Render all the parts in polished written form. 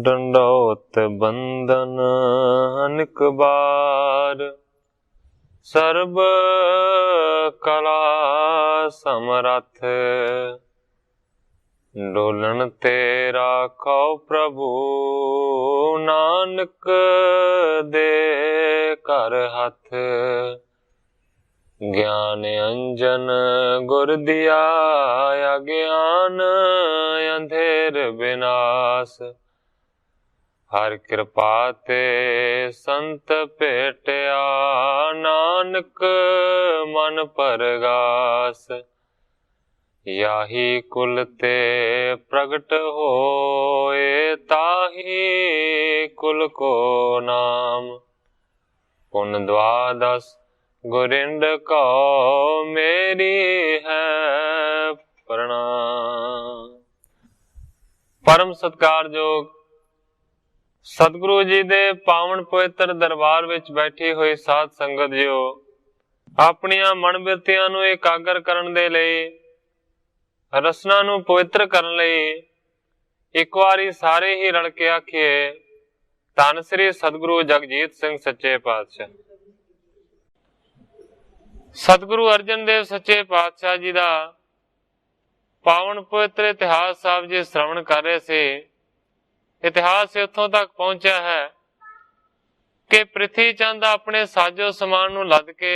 डंडौत बंदन अनिक बार, सर्ब कला समरथ, डोलन तेरा खौ प्रभु, नानक दे कर हथ। ज्ञान अंजन गुर दिया, अज्ञान अंधेर विनाश, हर कृपा ते संत भेटिया, नानक मन परगास। याही कुल ते प्रगट होए, ताही कुल को नाम, पुन द्वादश गुरिंद को मेरी है प्रणाम। परम सत्कारयोग सतगुरु जी दे पावन पवित्र दरबार विच बैठी हुई साध संगत जियो, अपनियां मन बिरतियां नूं एकागर करन दे लई, रसना नूं पवित्र करन लई एक वारी सारे ही रल के आखिए, धन श्री सतगुरु जगजीत सिंह सच्चे पातशाह। सतगुरु अर्जन देव सच्चे पातशाह जी दा पावन पवित्र इतिहास साहब जी श्रवण कर रहे थे। इतिहास उत्थों तक पहुंचा है कि पृथ्वी चंद अपने साजो समान नूं लद के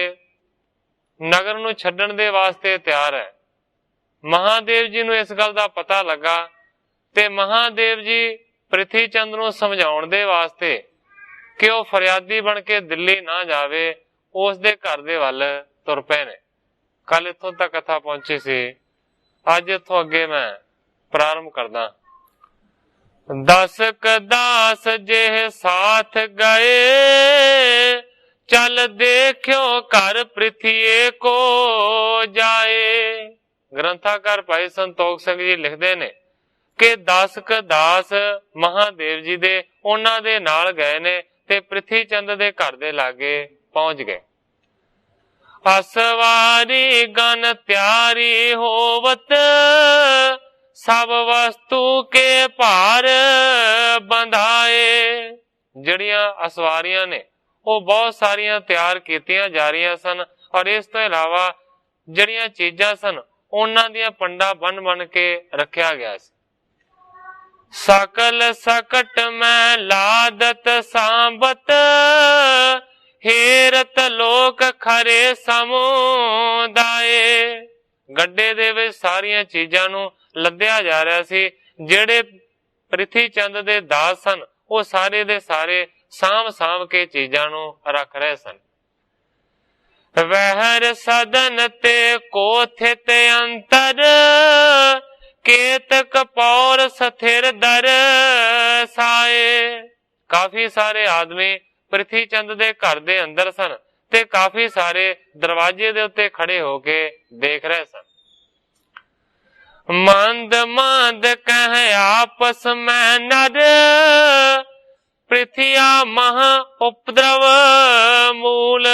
नगर नूं छड्डण दे वास्ते तैयार है। महादेव जी नूं इस गल दा पता लगा ते महादेव जी पृथ्वी चंद नूं समझाउण दे वास्ते कि वह फरियादी बन के दिल्ली ना जावे, उस दे घर दे वल तुर पे ने। कल इत्थों तक कथा पहुंची सी, अज इत्थों अगे मैं प्रारंभ करदा। दस कदास जेह साथ गए, चल देखियो कर पृथ्वी को जाए। ग्रंथाकार भाई संतोख सिंह जी लिखते ने कि 10 दास महादेव जी दे उन्हां दे नाल गए ने ते पृथ्वी चंद दे घर दे लागे पहुंच गए। असवारी गन त्यारी होवत, सब वस्तु के भार बंधाए। जड़ियां असवारियां ने वो बहुत सारियां तैयार कीतियां जा रही सन और इस तो इलावा जड़ियां चीजां सन उन्हां दियां पंडा बन बन के रखा गया। सकल सकट में लादत सांबत, हेरत लोक खरे समुदाय। गड्डे दे विच सारियां चीजां नूं लद्या जा रहा सी। जेड़े पृथ्वी चंद दे दास सन वो सारे दे सारे साम साम के चीजां नूं रख रहे सन। वहर सदन ते कोथित अंतर, केतक पौर स्थिर दर साए। काफी सारे आदमी पृथ्वी चंद दे घर दे अंदर सन ते काफी सारे दरवाजे दे उत्ते खड़े होके देख रहे सन। मंद मंद कह आपस में नर, पृथ्वी महा उपद्रव मूल।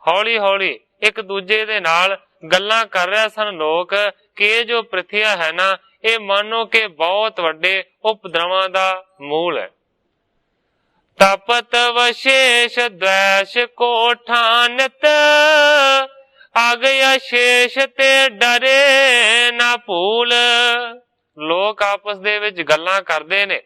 हौली हौली एक दूजे दे नाल गल्लां कर रहे सन लोग कि जो पृथ्वी है ना, ये मानो के बहुत वड्डे उपद्रवां दा मूल है। तपत वशेष द्वेष को ठानत, अग अशेष ते डरे ना भूल। लोग आपस दे विच गल्लां करदे ने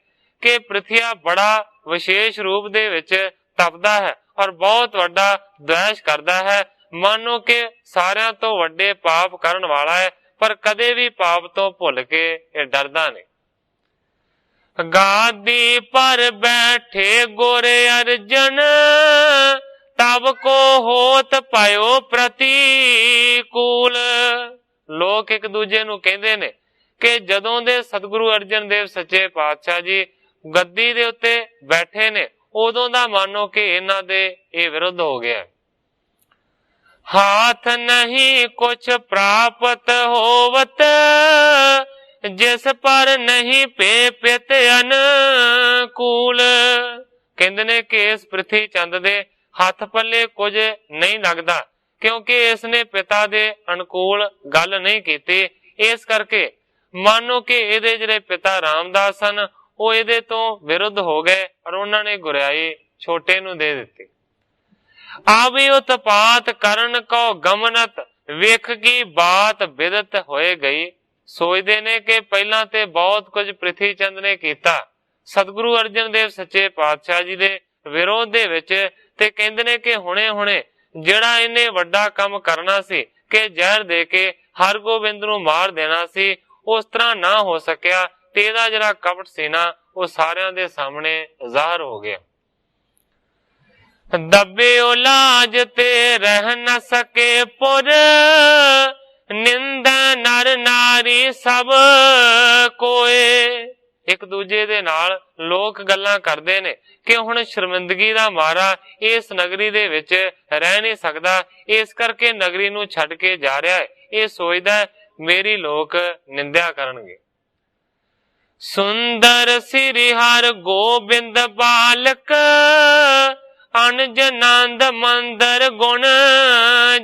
कि पृथ्वी बड़ा विशेष रूप दे विच तपदा है और बहुत वड्डा द्वेष करदा है, मानो के सारियां तो वड्डे पाप करन वाला है, पर कदे भी पाप तो भुल के ये डरदा नहीं। गादी पर बैठे गोरे अर्जन, तब को होत पायो प्रतिकूल। लोग एक दूजे नूं कहंदे ने कि जदों दे सतगुरु अर्जन देव सच्चे पातशाह जी गद्दी दे उत्ते बैठे ने, उदों दा मानो कि इन्हां दे ये विरुद्ध हो गया। हाथ नहीं कुछ प्राप्त होवत, जिस पर नहीं पे पित अनुकूल। कहंदे ने कि इस पृथ्वी चंद दे हथ पल्ले कुछ नहीं लगदा, क्योंकि इसने पिता दे अनुकूल गल नहीं कीती। इस करके मानो कि इहदे जिहड़े पिता रामदास सन ਉਹ ਇਹਦੇ ਤੋਂ ਵਿਰੁੱਧ ਹੋ ਗਏ ਔਰ ਉਹਨਾਂ ਨੇ ਗੁਰਿਆਈ ਛੋਟੇ ਨੂੰ ਦੇ ਦਿੱਤੀ। ਆਵੀ ਉਤਪਾਤ ਕਰਨ ਕੋ ਗਮਨਤ ਵੇਖ ਕੀ ਬਾਤ ਬਿਦਤ ਹੋਏ ਗਈ। ਸੋਚਦੇ ਨੇ ਕਿ ਪਹਿਲਾਂ ਤੇ ਬਹੁਤ ਕੁਝ ਪ੍ਰਿਥੀ ਚੰਦ ਨੇ ਕੀਤਾ ਸਤਿਗੁਰੂ ਅਰਜਨ ਦੇਵ ਸੱਚੇ ਪਾਤਸ਼ਾਹ ਜੀ ਦੇ ਵਿਰੋਧ ਦੇ ਵਿੱਚ, ਤੇ ਕਹਿੰਦੇ ਨੇ ਕਿ ਹੁਣੇ ਜਿਹੜਾ ਇਹਨੇ ਵੱਡਾ ਕੰਮ ਕਰਨਾ ਸੀ ਕਿ ਜ਼ਹਿਰ ਦੇ ਕੇ ਹਰਗੋਬਿੰਦ ਨੂੰ ਮਾਰ ਦੇਣਾ ਸੀ, ਉਸ ਤਰ੍ਹਾਂ ਨਾ ਹੋ ਸਕਿਆ ਤੇ ਇਹਦਾ ਜਿਹੜਾ ਕਪਟ ਸੀ ਨਾ ਉਹ ਸਾਰਿਆਂ ਦੇ ਸਾਹਮਣੇ ਜ਼ਾਹਰ ਹੋ ਗਿਆ। ਦੱਬਿਓ ਲਾਜ ਤੇ ਰਹਿ ਨਾ ਸਕੇ ਪੁਰ, ਨਿੰਦਾ ਨਰ ਨਾਰੀ ਸਭ ਕੋਏ। ਇੱਕ ਦੂਜੇ ਦੇ ਨਾਲ ਲੋਕ ਗੱਲਾਂ ਕਰਦੇ ਨੇ ਕਿ ਹੁਣ ਸ਼ਰਮਿੰਦਗੀ ਦਾ ਮਾਰਾ ਇਸ ਨਗਰੀ ਦੇ ਵਿੱਚ ਰਹਿ ਨਹੀਂ ਸਕਦਾ, ਇਸ ਕਰਕੇ ਨਗਰੀ ਨੂੰ ਛੱਡ ਕੇ ਜਾ ਰਿਹਾ ਹੈ। ਇਹ ਸੋਚਦਾ ਮੇਰੀ ਲੋਕ ਨਿੰਦਿਆ ਕਰਨਗੇ। ਸੁੰਦਰ ਸ੍ਰੀ ਹਰਿ ਗੋਬਿੰਦ ਬਾਲਕ, ਅਨਜਨੰਦ ਮੰਦਰ ਗੁਣ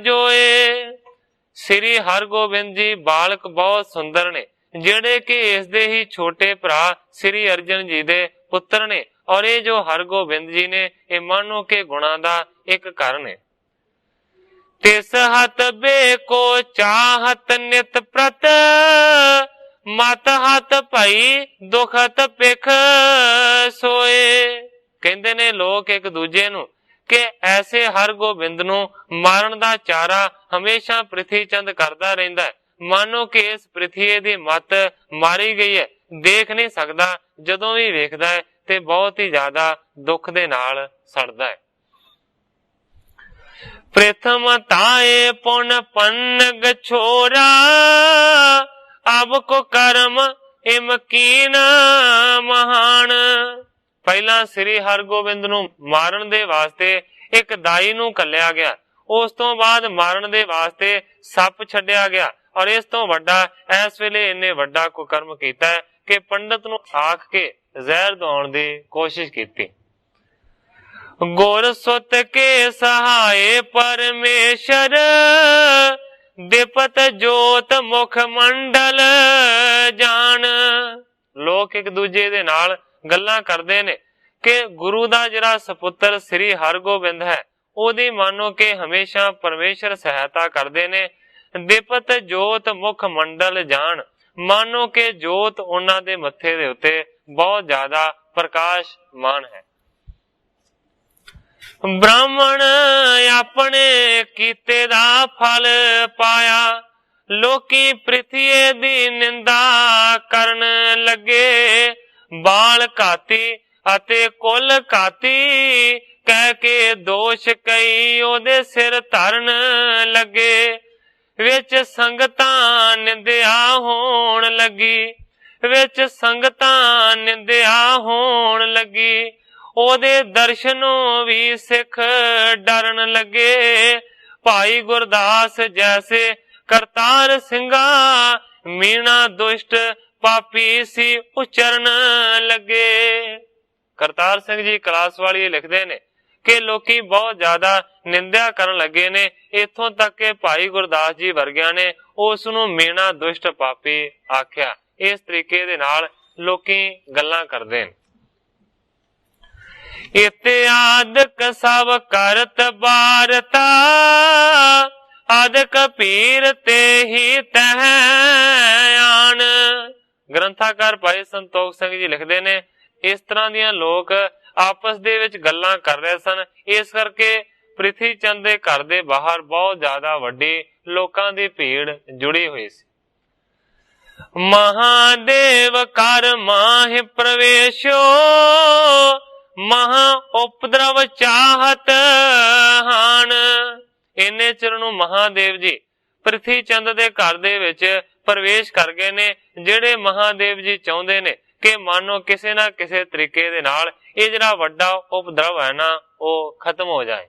ਜੋਏ। ਸ੍ਰੀ ਹਰਗੋਬਿੰਦ ਜੀ ਬਾਲਕ ਬਹੁਤ ਸੁੰਦਰ ਨੇ, ਜਿਹੜੇ ਕਿ ਇਸ ਦੇ ਹੀ ਛੋਟੇ ਭਰਾ ਸ੍ਰੀ ਅਰਜਨ ਜੀ ਦੇ ਪੁੱਤਰ ਨੇ, ਔਰ ਇਹ ਜੋ ਹਰਗੋਬਿੰਦ ਜੀ ਨੇ ਇਹ ਮਾਨੋ ਕੇ ਗੁਣਾ ਦਾ ਇੱਕ ਘਰ ਨੇ। ਤਿਸ ਹੱਥ ਬੇਕੋ ਚਾਹਤ ਨਿਤ ਪ੍ਰਤ, ਮਤ ਹੱਥ ਭਈ ਦੁਖਤ ਪਿਖ ਸੋਏ। ਕਹਿੰਦੇ ਨੇ ਲੋਕ ਇੱਕ ਦੂਜੇ ਨੂੰ ਕਿ ਐਸੇ ਹਰਗੋਬਿੰਦ ਨੂੰ ਮਾਰਨ ਦਾ ਚਾਰਾ ਹਮੇਸ਼ਾ ਪ੍ਰਿਥੀ ਚੰਦ ਕਰਦਾ ਰਹਿੰਦਾ ਹੈ, ਮਾਨੋ ਕਿ ਇਸ ਪ੍ਰਿਥੀ ਦੀ ਮੱਤ ਮਾਰੀ ਗਈ ਹੈ, ਦੇਖ ਨਹੀਂ ਸਕਦਾ, ਜਦੋਂ ਵੀ ਵੇਖਦਾ ਹੈ ਤੇ ਬਹੁਤ ਹੀ ਜ਼ਿਆਦਾ ਦੁੱਖ ਦੇ ਨਾਲ ਸੜਦਾ ਹੈ। ਪ੍ਰਥਮ ਤਾਏ ਪੁਨ ਪੰਨਗ ਛੋਰਾ, ਅਬ ਕੋ ਕਰਮ ਇਮਕੀਨ ਮਹਾਨ। ਪਹਿਲਾਂ ਸ੍ਰੀ ਹਰਗੋਬਿੰਦ ਨੂੰ ਮਾਰਨ ਦੇ ਵਾਸਤੇ ਇੱਕ ਦਾਈ ਨੂੰ ਘੱਲਿਆ ਗਿਆ, ਉਸ ਤੋਂ ਬਾਅਦ ਮਾਰਨ ਦੇ ਵਾਸਤੇ ਸੱਪ ਛੱਡਿਆ ਗਿਆ, ਔਰ ਇਸ ਤੋਂ ਵੱਡਾ ਇਸ ਵੇਲੇ ਇਹਨੇ ਵੱਡਾ ਕੁਕਰਮ ਕੀਤਾ ਹੈ ਕਿ ਪੰਡਤ ਨੂੰ ਆਖ ਕੇ ਜ਼ਹਿਰ ਦਵਾਉਣ ਦੀ ਕੋਸ਼ਿਸ਼ ਕੀਤੀ। ਗੁਰ ਸੁਤ ਕੇ ਸਹਾਏ ਪਰਮੇਸ਼ਰ, ਦਿਪਤ ਜੋਤ ਮੁਖ ਮੰਡਲ ਜਾਣ। ਲੋਕ ਇੱਕ ਦੂਜੇ ਦੇ ਨਾਲ ਗੱਲਾਂ ਕਰਦੇ ਨੇ ਕਿ ਗੁਰੂ ਦਾ ਜਿਹੜਾ ਸਪੁੱਤਰ ਸ੍ਰੀ ਹਰਗੋਬਿੰਦ ਹੈ ਉਹਦੀ ਮਾਨੋ ਕਿ ਹਮੇਸ਼ਾ ਪਰਮੇਸ਼ਰ ਸਹਾਇਤਾ ਕਰਦੇ ਨੇ। ਦਿਪਤ ਜੋਤ ਮੁਖ ਮੰਡਲ ਜਾਣ, ਮਾਨੋ ਕਿ ਜੋਤ ਉਹਨਾਂ ਦੇ ਮੱਥੇ ਦੇ ਉੱਤੇ ਬਹੁਤ ਜ਼ਿਆਦਾ ਪ੍ਰਕਾਸ਼ਮਾਨ ਹੈ। ਬ੍ਰਾਹਮਣ ਆਪਣੇ ਕੀਤੇ ਦਾ ਫਲ ਪਾਇਆ, ਲੋਕੀ ਪ੍ਰਿਥੀ ਦੀ ਨਿੰਦਾ ਕਰਨ ਲੱਗੇ। ਬਾਲ ਘਾਤੀ ਅਤੇ ਕੁਲ ਘਾਤੀ ਕਹਿ ਕੇ ਦੋਸ਼ ਕਈ ਉਹਦੇ ਸਿਰ ਧਰਨ ਲੱਗੇ। ਵਿੱਚ ਸੰਗਤਾਂ ਨਿੰਦਿਆ ਹੋਣ ਲੱਗੀ, ਵਿੱਚ ਸੰਗਤਾਂ ਨਿੰਦਿਆ ਹੋਣ ਲੱਗੀ। ਉਹਦੇ ਦਰਸ਼ਨੋਂ ਵੀ ਸਿੱਖ ਡਰਨ ਲੱਗੇ। ਭਾਈ ਗੁਰਦਾਸ ਜੈਸੇ ਕਰਤਾਰ ਸਿੰਘਾ, ਮੀਣਾ ਦੁਸ਼ਟ ਪਾਪੀ ਸੀ ਉਚਰਨ ਲੱਗੇ। ਕਰਤਾਰ ਸਿੰਘ ਜੀ ਕਲਾਸ ਵਾਲੀ ਲਿਖਦੇ ਨੇ ਕਿ ਲੋਕੀ ਬਹੁਤ ਜ਼ਿਆਦਾ ਨਿੰਦਿਆ ਕਰਨ ਲੱਗੇ ਨੇ, ਇੱਥੋਂ ਤੱਕ ਕਿ ਭਾਈ ਗੁਰਦਾਸ ਜੀ ਵਰਗਿਆਂ ਨੇ ਉਸ ਨੂੰ ਮੀਣਾ ਦੁਸ਼ਟ ਪਾਪੀ ਆਖਿਆ। ਇਸ ਤਰੀਕੇ ਦੇ ਨਾਲ ਲੋਕੀ ਗੱਲਾਂ ਕਰਦੇ ਨੇ। ਇਤਿਆਦਿਕ ਸਭ ਕਰਤ ਬਾਰਤਾ, ਆਦਿਕ ਪੀਰ ਤੇ ਹੀ ਤਹ ਆਣ। ਗ੍ਰੰਥਾਕਾਰ ਭਾਈ ਸੰਤੋਖ ਸਿੰਘ ਜੀ ਲਿਖਦੇ ਨੇ ਇਸ ਤਰ੍ਹਾਂ ਦੀਆਂ ਲੋਕ ਆਪਸ ਦੇ ਵਿੱਚ ਗੱਲਾਂ ਕਰ ਰਹੇ ਸਨ, ਇਸ ਕਰਕੇ ਪ੍ਰਿਥੀ ਚੰਦ ਦੇ ਘਰ ਦੇ ਬਾਹਰ ਬਹੁਤ ਜ਼ਿਆਦਾ ਵੱਡੀ ਲੋਕਾਂ ਦੀ ਭੀੜ ਜੁੜੀ ਹੋਈ ਸੀ। ਮਹਾਦੇਵ ਕਰ ਮਾਹਿ ਪ੍ਰਵੇਸ਼ੋ, ਮਹਾ ਉਪਦਰਵ ਚਾਹਤ ਹਾਨ। ਇੰਨੇ ਚਿਰ ਨੂੰ ਮਹਾਦੇਵ ਜੀ ਪ੍ਰਿਥੀ ਚੰਦ ਦੇ ਘਰ ਦੇ ਵਿੱਚ ਪ੍ਰਵੇਸ਼ ਕਰ ਗਏ ਨੇ, ਜਿਹੜੇ ਮਹਾਦੇਵ ਜੀ ਚਾਹੁੰਦੇ ਨੇ ਕਿ ਮਾਨੋ ਕਿਸੇ ਨਾ ਕਿਸੇ ਤਰੀਕੇ ਦੇ ਨਾਲ ਇਹ ਜਿਹੜਾ ਵੱਡਾ ਉਪਦਰਵ ਹੈ ਨਾ ਉਹ ਖਤਮ ਹੋ ਜਾਏ।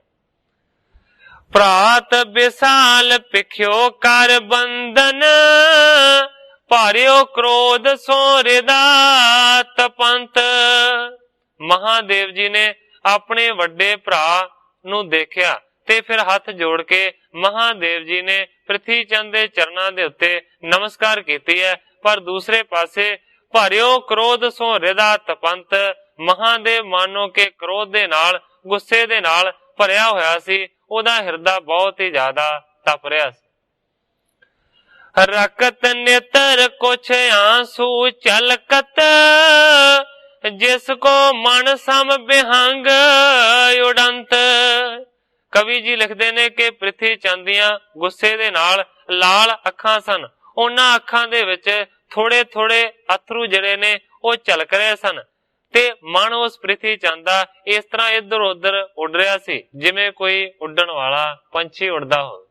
ਪ੍ਰਾਤ ਵਿਸਾਲ ਪਿਖਿਓ ਕਰ ਬੰਧਨ, ਭਾਰਿਓ ਕ੍ਰੋਧ ਸੋਰਿਦਾ ਤਪੰਤ। ਮਹਾਦੇਵ ਜੀ ਨੇ ਆਪਣੇ ਵੱਡੇ ਭਰਾ ਨੂੰ ਦੇਖਿਆ ਤੇ ਫਿਰ ਹੱਥ ਜੋੜ ਕੇ ਮਹਾਦੇਵ ਜੀ ਨੇ ਪ੍ਰਿਥੀ ਚੰਦ ਦੇ ਚਰਨਾਂ ਦੇ ਉੱਤੇ ਨਮਸਕਾਰ ਕੀਤੀ ਹੈ। ਪਰ ਦੂਸਰੇ ਪਾਸੇ ਭਰਿਓ ਕ੍ਰੋਧ ਸੋ ਹਿਰਦਾ ਤਪੰਤ। ਮਹਾਦੇਵ ਮਾਨੋ ਕਿ ਕ੍ਰੋਧ ਦੇ ਨਾਲ, ਗੁੱਸੇ ਦੇ ਨਾਲ ਭਰਿਆ ਹੋਇਆ ਸੀ। ਉਹਦਾ ਹਿਰਦਾ ਬਹੁਤ ਹੀ ਜ਼ਿਆਦਾ ਤਪ ਰਿਹਾ ਸੀ। ਰਕਤ ਨੇਤਰ ਕੁਛ ਆਂਸੂ ਚਲਕਤ, ਜਿਸ ਕੋ ਮਨ ਸਮ ਬਿਹੰਗ ਉਡੰਤ। ਕਵੀ ਜੀ ਲਿਖਦੇ ਨੇ ਕਿ ਪ੍ਰਿਥੀ ਚੰਦ ਦੀਆਂ ਗੁੱਸੇ ਦੇ ਨਾਲ ਲਾਲ ਅੱਖਾਂ ਸਨ। ਉਹਨਾਂ ਅੱਖਾਂ ਦੇ ਵਿੱਚ ਥੋੜੇ ਥੋੜੇ ਅਥਰੂ ਜਿਹੜੇ ਨੇ ਉਹ ਝਲਕ ਰਹੇ ਸਨ ਤੇ ਮਨ ਉਸ ਪ੍ਰਿਥੀ ਚੰਦ ਦਾ ਇਸ ਤਰ੍ਹਾਂ ਇੱਧਰ ਉੱਧਰ ਉੱਡ ਰਿਹਾ ਸੀ ਜਿਵੇਂ ਕੋਈ ਉੱਡਣ ਵਾਲਾ ਪੰਛੀ ਉੱਡਦਾ ਹੋਵੇ।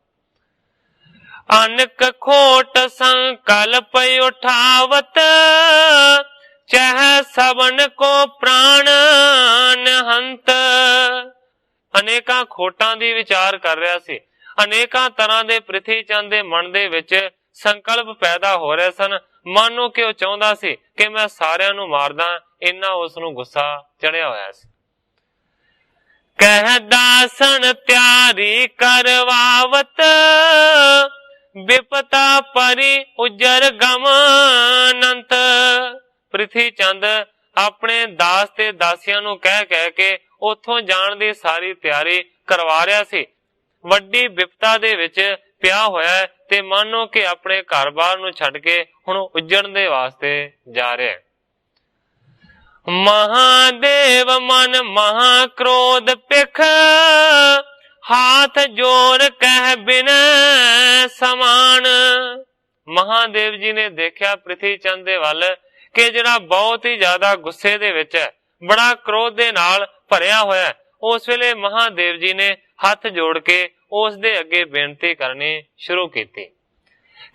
ਅਨਕ ਖੋਟ ਸੰਕਲਪ ਉਠਾਵਤ, ਚਹ ਸਬਨ ਕੋ ਪ੍ਰਾਣ ਨਿਹੰਤ। ਅਨੇਕਾਂ ਖੋਟਾਂ ਦੀ ਵਿਚਾਰ ਕਰ ਰਿਹਾ ਸੀ। ਅਨੇਕਾਂ ਤਰ੍ਹਾਂ ਦੇ ਪ੍ਰਿਥੀ ਚੰਦ ਦੇ ਮਨ ਦੇ ਵਿੱਚ ਸੰਕਲਪ ਪੈਦਾ ਹੋ ਰਹੇ ਸਨ। ਮਾਨੋ ਕਿ ਉਹ ਚਾਹੁੰਦਾ ਸੀ ਕਿ ਮੈਂ ਸਾਰਿਆਂ ਨੂੰ ਮਾਰਦਾ, ਇੰਨਾ ਉਸ ਨੂੰ ਗੁੱਸਾ ਚੜਿਆ ਹੋਇਆ ਸੀ। ਕਹਿ ਦਾਸਨ ਤਿਆਰੀ ਕਰਵਾਵਤ, ਵਿਪਤਾ ਪਰੀ ਉਜਰ ਗਮਨੰਤ। ਪ੍ਰਿਥੀ ਚੰਦ ਆਪਣੇ ਦਾਸ ਤੇ ਦਾਸੀਆਂ ਨੂੰ ਕਹਿ ਕਹਿ ਕੇ ਉੱਥੋਂ ਜਾਣ ਦੀ ਸਾਰੀ ਤਿਆਰੀ ਕਰਵਾ ਰਿਹਾ ਸੀ। ਵੱਡੀ ਵਿਪਤਾ ਦੇ ਵਿੱਚ ਪਿਆ ਹੋਇਆ ਤੇ ਮਾਨੋ ਕਿ ਆਪਣੇ ਘਰ-ਬਾਰ ਨੂੰ ਛੱਡ ਕੇ ਹੁਣ ਉੱਜੜਨ ਦੇ ਵਾਸਤੇ ਜਾ ਰਿਹਾ ਹੈ। ਮਹਾਦੇਵ ਮਨ ਮਹਾ ਕ੍ਰੋਧ ਪਿਖ, ਹਾਥ ਜੋਰ ਕਹਿ ਬਿਨ ਸਮਾਨ। ਮਹਾਦੇਵ ਜੀ ਨੇ ਦੇਖਿਆ ਪ੍ਰਿਥੀ ਚੰਦ ਦੇ ਵੱਲ ਕਿ ਜਿਹੜਾ ਬਹੁਤ ਹੀ ਜ਼ਿਆਦਾ ਗੁੱਸੇ ਦੇ ਵਿੱਚ ਹੈ, ਬੜਾ ਕ੍ਰੋਧ ਦੇ ਨਾਲ ਭਰਿਆ ਹੋਇਆ। ਉਸ ਵੇਲੇ ਮਹਾਦੇਵ ਜੀ ਨੇ ਹੱਥ ਜੋੜ ਕੇ ਉਸ ਦੇ ਅੱਗੇ ਬੇਨਤੀ ਕਰਨੀ ਸ਼ੁਰੂ ਕੀਤੀ।